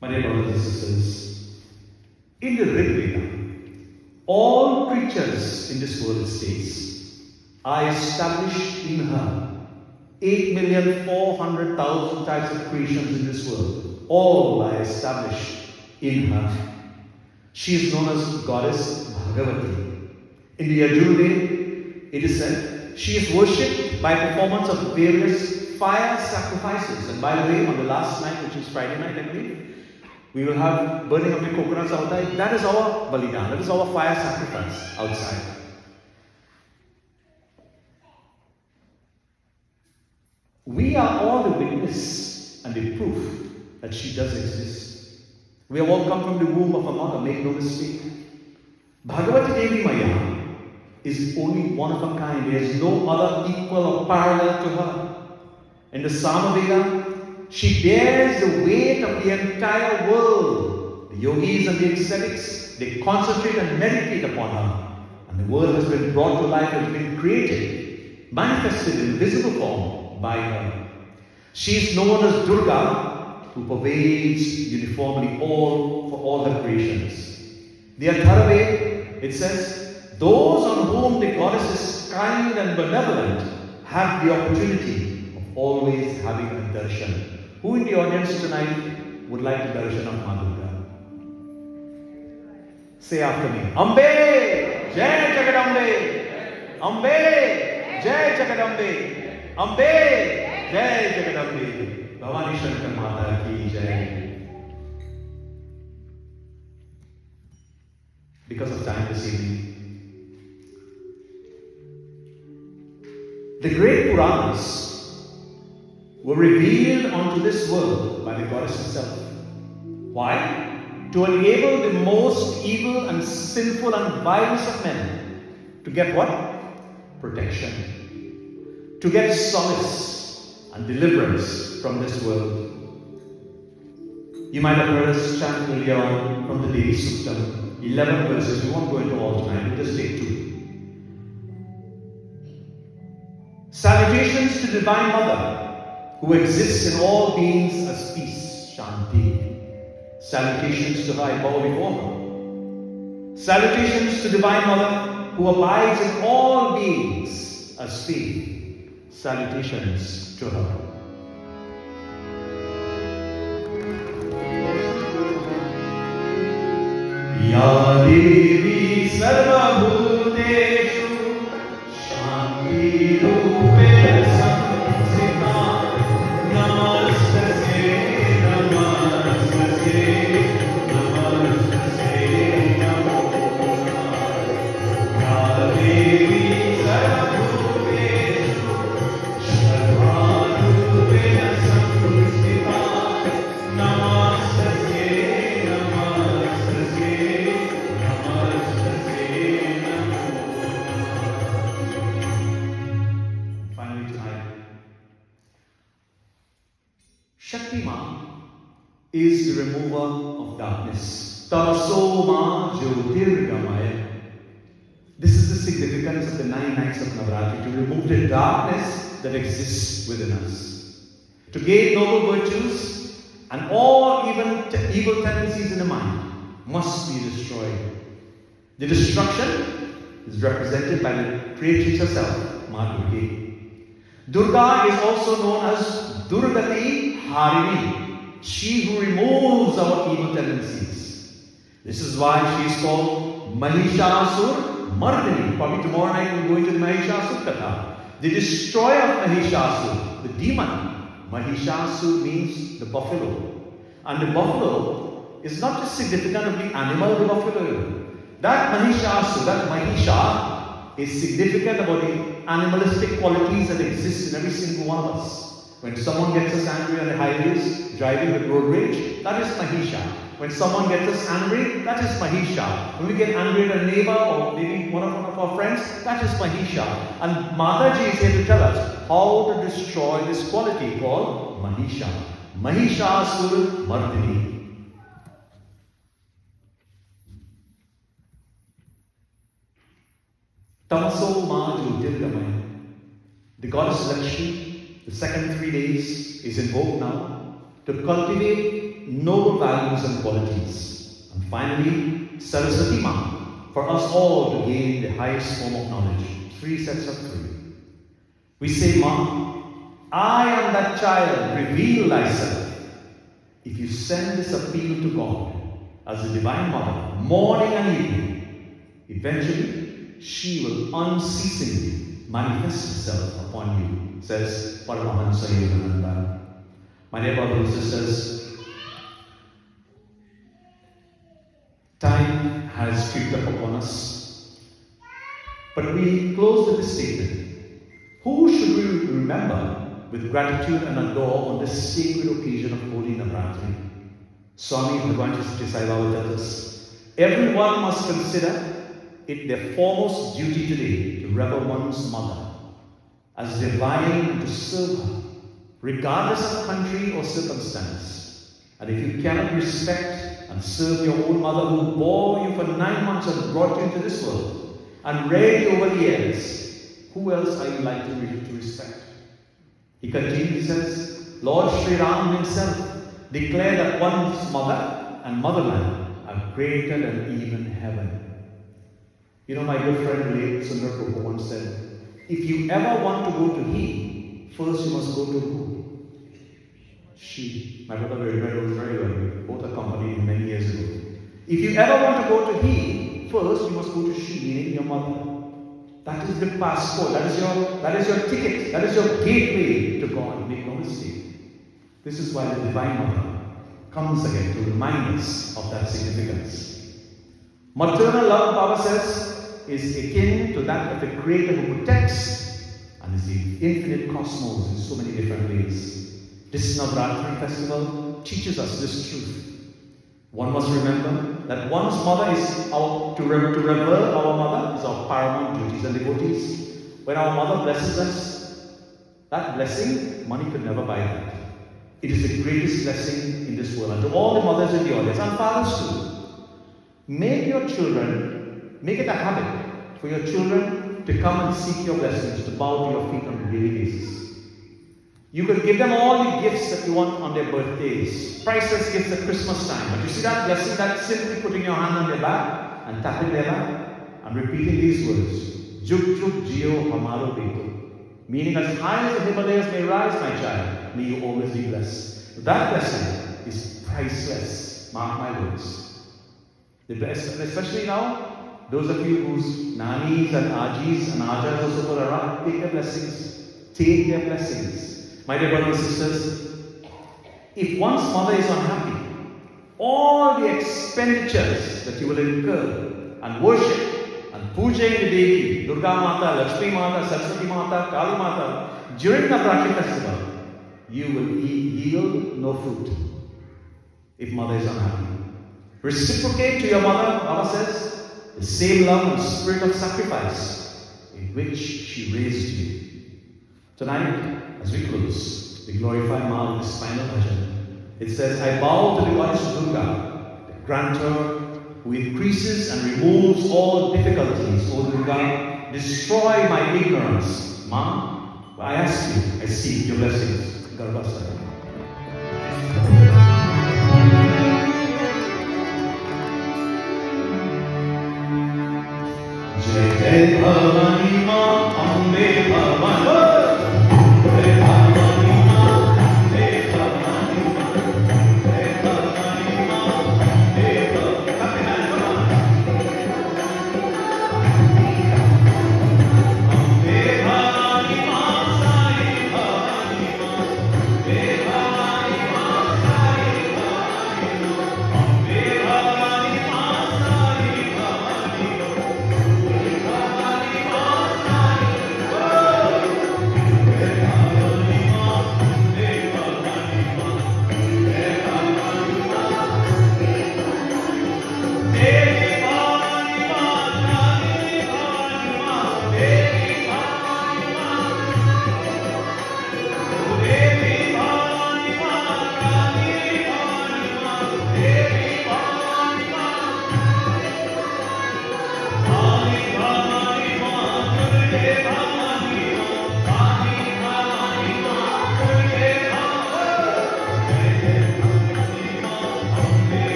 My dear brothers and sisters, in the Rig Veda, all creatures in this world states, I established in her 8,400,000 types of creations in this world. All I established in her. She is known as Goddess Bhagavati. In the Yajurveda, it is said, she is worshipped by performance of various fire sacrifices. And by the way, on the last night, which is Friday night, I believe, we will have burning of the coconuts outside. That is our balidan. That is our fire sacrifice outside. We are all the witness and the proof that she does exist. We have all come from the womb of a mother, make no mistake. Bhagavati Devi Maya is only one of a kind. There is no other equal or parallel to her. In the Samaveda, she bears the weight of the entire world. The yogis and the ascetics, they concentrate and meditate upon her. And the world has been brought to life, has been created, manifested in visible form by her. She is known as Durga, who pervades uniformly for all her creations. The Atharvaveda, it says, those on whom the goddess is kind and benevolent have the opportunity of always having a darshan. Who in the audience tonight would like the darshan of Ma Durga? Say after me. Ambe, Jai Jagadambe. Ambe, Jai Jagadambe. Ambe, Jai Jagadambe. Bhavani Shankar Mata ki Jai. Because of time this evening, the great Puranas were revealed onto this world by the goddess herself. Why? To enable the most evil and sinful and vilest of men to get what? Protection. To get solace and deliverance from this world. You might have heard us chant earlier on from the Devi Suktam, 11 verses. We won't go into all tonight, we'll just take 2. Salutations to Divine Mother, who exists in all beings as peace, Shanti. Salutations to her, I bow before her. Salutations to Divine Mother, who abides in all beings as faith. Salutations to her. Ya Devi Sarva Bhuteshu Shanti Rupe Samsita Namaste Namaste Namaste Namo Ya Devi Sarva Bhuteshu Sarva Rupe Samsita Namaste Shakti Ma is the remover of darkness. Tamaso Ma Jyotirgamaya. This is the significance of the 9 nights of Navaratri, to remove the darkness that exists within us. To gain noble virtues and all evil tendencies in the mind must be destroyed. The destruction is represented by the creatrix herself, Ma Durga. Durga is also known as Durgati Harini, she who removes our evil tendencies. This is why she is called Mahishasur Mardini. Probably tomorrow night we'll go into the Mahishasur Katha. The destroyer of Mahishasur, the demon. Mahishasur means the buffalo. And the buffalo is not just significant of the animal of the buffalo. That Mahishasur, that Mahisha, is significant about the animalistic qualities that exist in every single one of us. When someone gets us angry on the highways, driving with road rage, that is Mahisha. When someone gets us angry, that is Mahisha. When we get angry at a neighbor or maybe one of our friends, that is Mahisha. And Mataji is here to tell us how to destroy this quality called Mahisha. Mahishasur Mardini. Tamaso Ma Jyotirgamaya. The goddess Lakshmi, the second 3 days, is invoked now to cultivate noble values and qualities. And finally, Saraswati Ma, for us all to gain the highest form of knowledge. 3 sets of 3. We say, Ma, I am that child, reveal thyself. If you send this appeal to God as the Divine Mother, morning and evening, eventually she will unceasingly manifest herself upon you, says Paramahansa Yogananda. My dear brothers and sisters, time has crept up upon us, but we close with this statement. Who should we remember with gratitude and adore on this sacred occasion of Holy Navratri? Swami Bhagavan Sai Baba tells us, everyone must consider it their foremost duty today to rever one's mother as divine and to serve her, regardless of country or circumstance. And if you cannot respect and serve your own mother who bore you for 9 months and brought you into this world and reared you over the years, who else are you likely to respect? He continues, says, Lord Sri Ram himself declared that one's mother and motherland are greater than even heaven. You know, my good friend late Sundar Prabhu once said, if you ever want to go to he, first you must go to who? She. My brother knows very well. We both accompanied him many years ago. If you ever want to go to he, first you must go to she, meaning your mother. That is the passport, that is your ticket, that is your gateway to God. Make no mistake. This is why the Divine Mother comes again to remind us of that significance. Maternal love, Baba says, is akin to that of the Creator who protects and is the infinite cosmos in so many different ways. This Navaratri festival teaches us this truth. One must remember that one's mother is to revere our mother is our paramount duties and devotees. When our mother blesses us, that blessing, money could never buy that. It is the greatest blessing in this world. And to all the mothers in the audience, and fathers too, make it a habit for your children to come and seek your blessings, to bow to your feet on a daily basis. You could give them all the gifts that you want on their birthdays, priceless gifts at Christmas time. But you see that blessing, that's simply putting your hand on their back and tapping their back and repeating these words, Juk Juk Jio Hamaro Beto. Meaning, as high as the Himalayas may rise, my child, may you always be blessed. That blessing is priceless. Mark my words. Especially now, those of you whose nanis and ajis and ajas also are around, take their blessings. Take their blessings. My dear brothers and sisters, if one's mother is unhappy, all the expenditures that you will incur and worship and puja in the Devi, Durga Mata, Lakshmi Mata, Saraswati Mata, Kali Mata, during the Navratri festival, you will yield no fruit if mother is unhappy. Reciprocate to your mother, Baba says, the same love and spirit of sacrifice in which she raised you. Tonight, as we close, we glorify Ma with this final bhajan. It says, I bow to the goddess Durga, the grantor who increases and removes all difficulties. O Durga, destroy my ignorance. Ma, I ask you, I seek your blessings. Garbhasaya. Jai Bhavani Ma, Ambe Bhavani.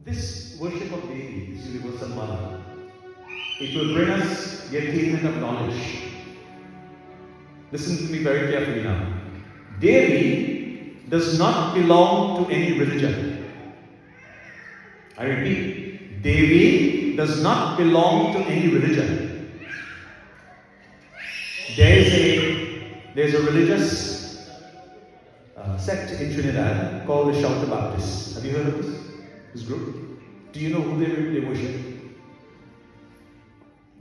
this worship of Devi, this universal mother, it will bring us the attainment of knowledge. Listen to me very carefully now. Devi does not belong to any religion. I repeat, Devi does not belong to any religion. There's a religious sect in Trinidad called the Shelter Baptists. Have you heard of this group? Do you know who they worship?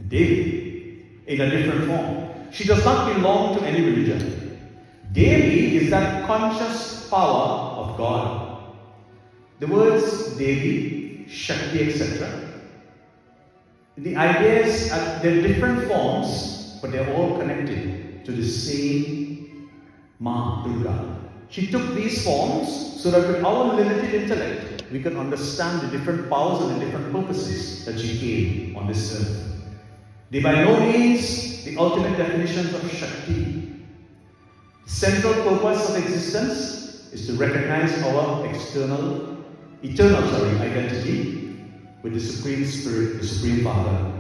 Devi, in a different form. She does not belong to any religion. Devi is that conscious power of God. The words Devi, Shakti, etc. The ideas are they're different forms, but they're all connected to the same Ma Durga. She took these forms so that with our limited intellect, we can understand the different powers and the different purposes that she gave on this earth. They by no means the ultimate definitions of Shakti. The central purpose of existence is to recognize our eternal identity with the Supreme Spirit, the Supreme Father.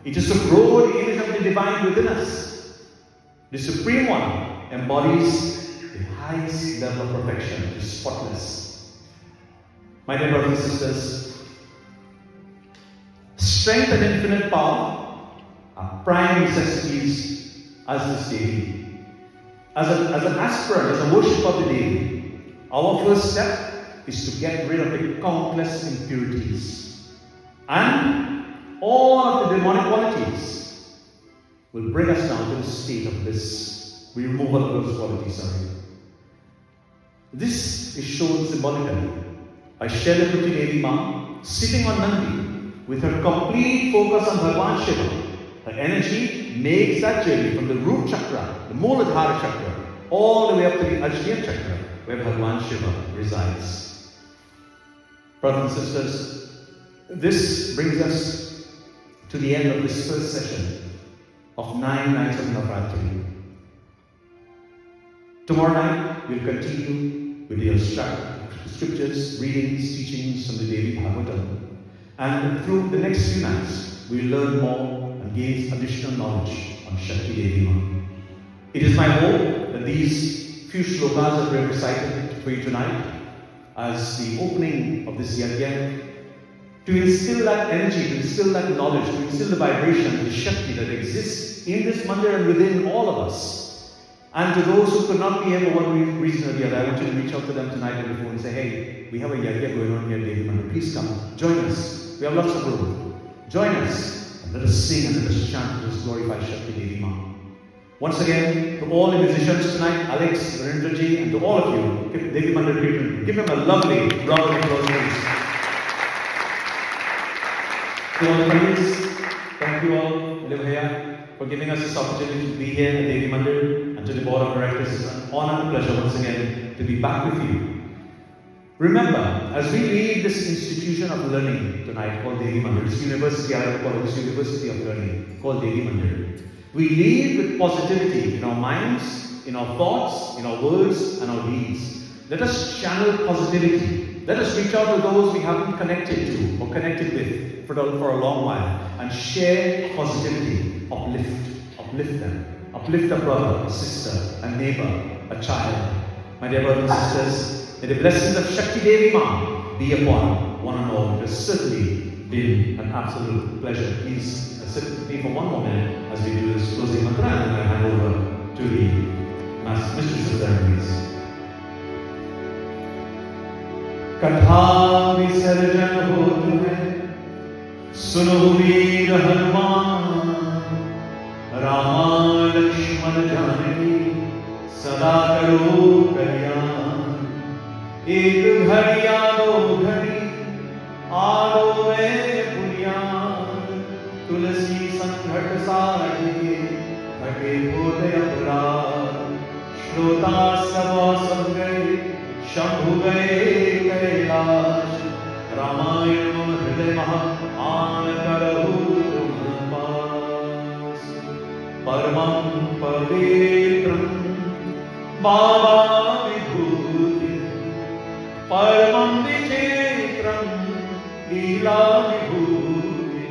It is to grow the image of the divine within us. The Supreme One embodies the highest level of perfection, it is spotless. My dear brothers and sisters, strength and infinite power are prime necessities as this Devi. As an aspirant, as a worship of the Devi, our first step is to get rid of the countless impurities. And all of the demonic qualities will bring us down to the state of bliss. We remove all of those qualities, This is shown symbolically by Sharad Devi Ma sitting on Nandi with her complete focus on Bhagavan Shiva. Her energy makes that journey from the root chakra, the Mooladhara chakra, all the way up to the Ajna chakra, where Bhagavan Shiva resides. Brothers and sisters, this brings us to the end of this first session of 9 nights of Navaratri. Tomorrow night, we'll continue with the scriptures, readings, teachings from the Devi Bhagavatam. And through the next few nights, we'll learn more and gain additional knowledge on Shakti Devi Ma. It is my hope that these few shlokas that we have recited for you tonight, as the opening of this Yagya, to instill that energy, to instill that knowledge, to instill the vibration, the Shakti that exists in this mandir and within all of us. And to those who could not be here for one reason or the other, I want you to reach out to them tonight on the phone and say, hey, we have a Yagya going on here at Devi Mandir. Please come, join us. We have lots of room. Join us and let us sing and let us chant, let us glorify Shakti Devi Ma. Once again, to all the musicians tonight, Alex, Narendraji, and to all of you, Devi Mandir people, give them a lovely round of applause, please. To all the Pandits, thank you all, live here, for giving us this opportunity to be here at Devi Mandir, and to the board of directors. It's an honor and pleasure once again to be back with you. Remember, as we leave this institution of learning tonight called Devi Mandir, this university, I call it this university of learning called Devi Mandir, we leave with positivity in our minds, in our thoughts, in our words, and our deeds. Let us channel positivity. Let us reach out to those we haven't connected to or connected with for a long while and share positivity. Uplift them. Uplift a brother, a sister, a neighbor, a child. My dear brothers and sisters, may the blessings of Shakti Devi Ma be upon one and all. It has certainly been an absolute pleasure. Please sit with me for one moment as we do this closing mantra, and then I hand over to the Mistress of Ceremonies. कथा विसर्जन होत है, सुनो वीर हनुमान, रामा लक्ष्मण जानकी सदा करो कल्याण। एक घड़िया दो घड़ी आरो में पुनियाद, तुलसी संकट साधिके हटे होते अपराध। श्रोता सब सब गए, शंभु गए कैलाश, रामायण हृदय महा आन करहु तुम पास। परमं पवित्रं बाबा विभूति, परमं विचित्रं लीला विभूति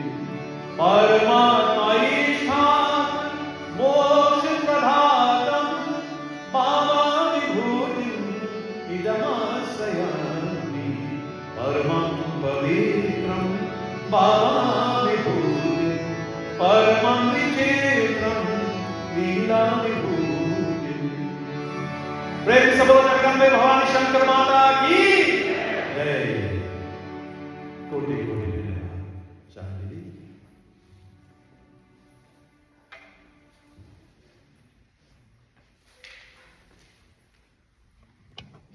परमात्मा ईशान मोक्ष प्रदातम बाबा विभूति इदमाश्रयामि परमं पवित्रं बाबा विभूति परमं विचित्रं लीला विभूति। प्रेम से बोलो जगदम्बे भवानी शंकर माता की जय। कोटि कोटि धन्यवाद। शांति।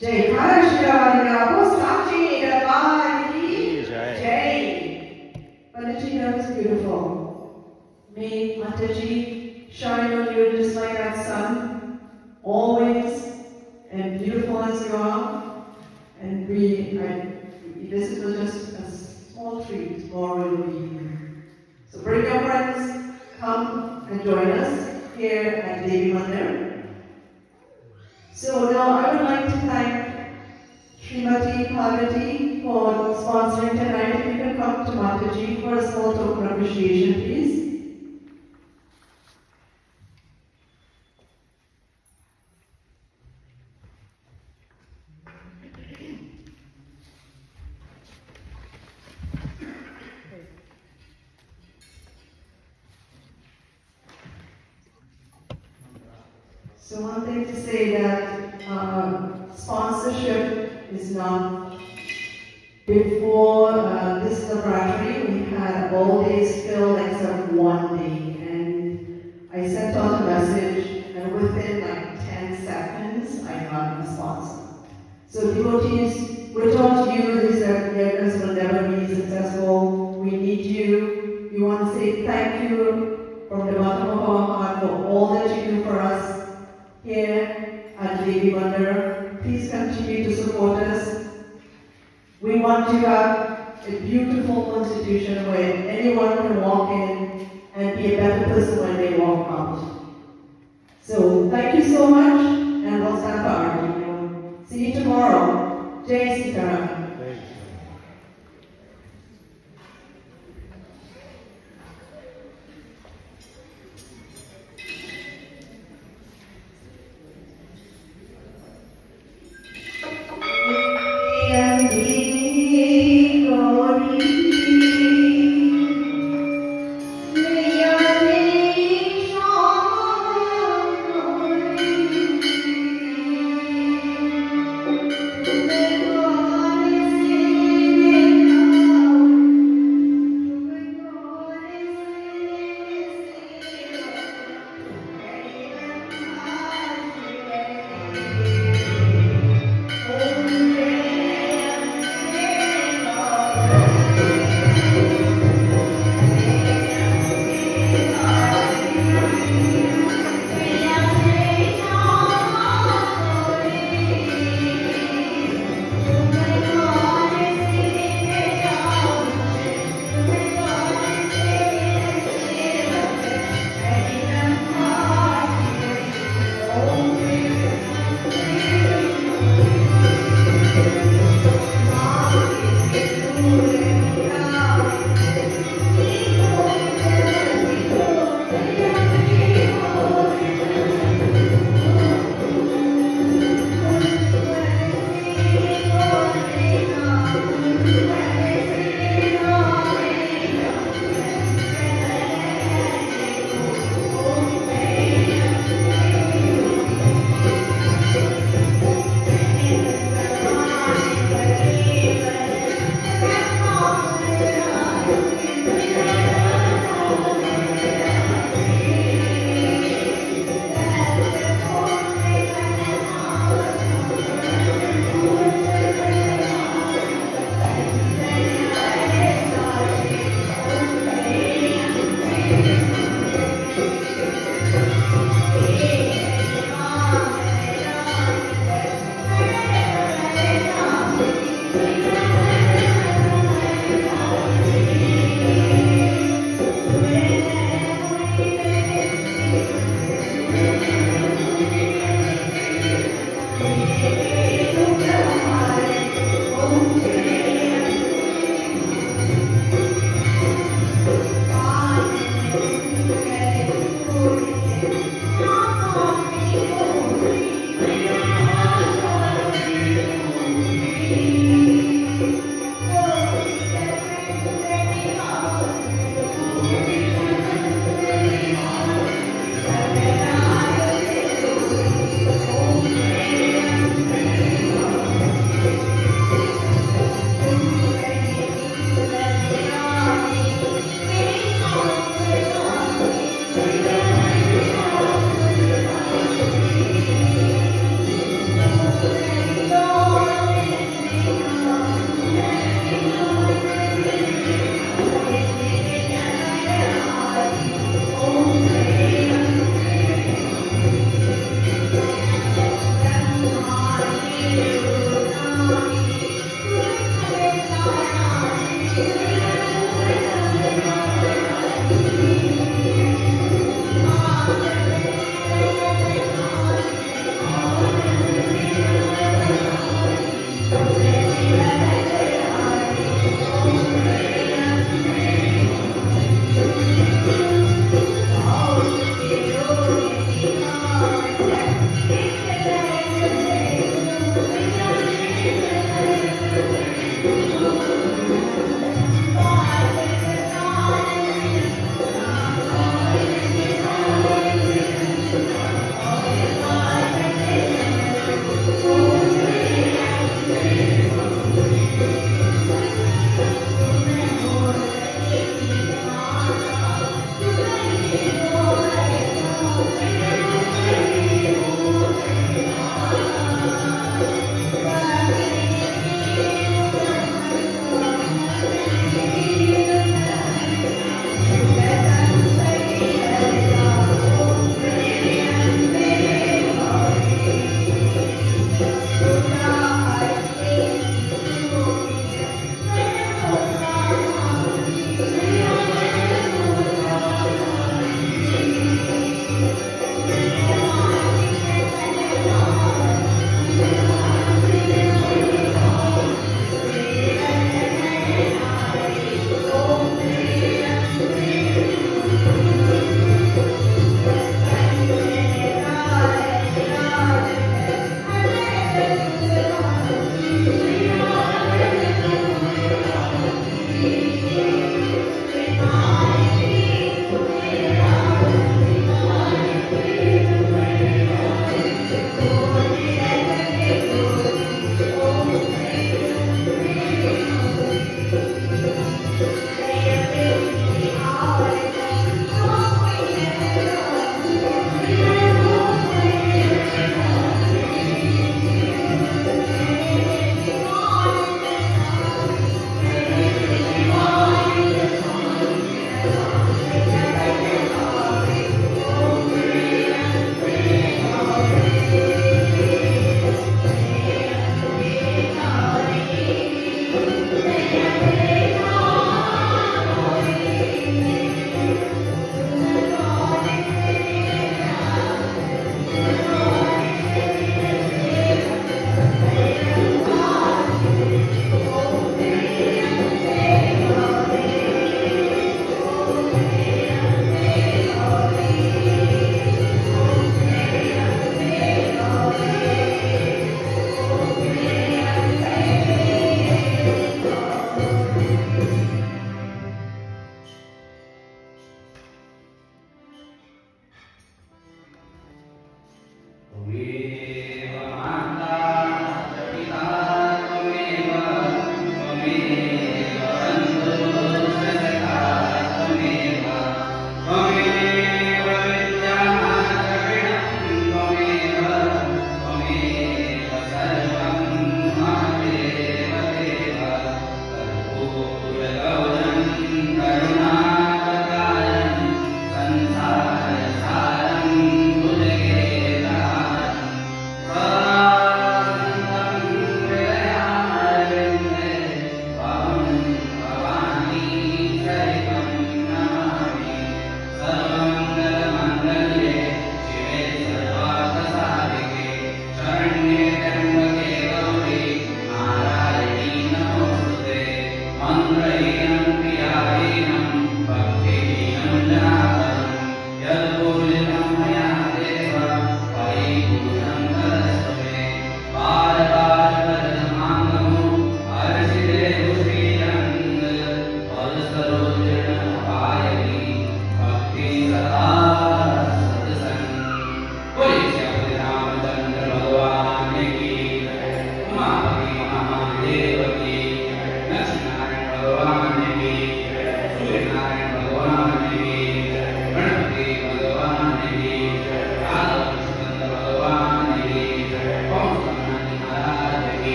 जय हर श्री राम साक्षी दरबार की जय। Pandit ji, that was beautiful. May Mataji shine on you just like that sun, always, and beautiful as you are. And this was just a small treat, more will be. So bring your friends, come and join us here at Devi Mandir. So now I would like to thank Srimati Parvati for sponsoring tonight. If you can come to Mataji for a small token of appreciation, please. So one thing to say that sponsorship is not. Before this Navratri, we had all days filled except one day, and I sent out a message, and within like 10 seconds, I got a sponsor. So devotees, without you, these Yagyas will never be successful. We need you. We want to say thank you from the bottom of our heart for all that you do for us here at Devi Mandir. Please continue to support us. We want to have a beautiful institution where anyone can walk in and be a better person when they walk out. So thank you so much, and we'll stand for our video. See you tomorrow. Jai Sitaram.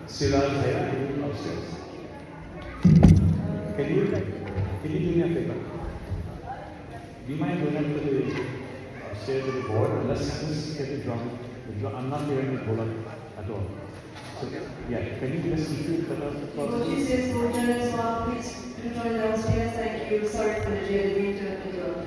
Siraj here, upstairs. Can you do me a favor? Do you mind going up to the upstairs to the board and let's just get the drum? I'm not hearing the bola at all. So, yeah, can you just repeat that? Devotees, yes, Lord, please join downstairs. Thank you. Sorry for the jail. We interrupted you.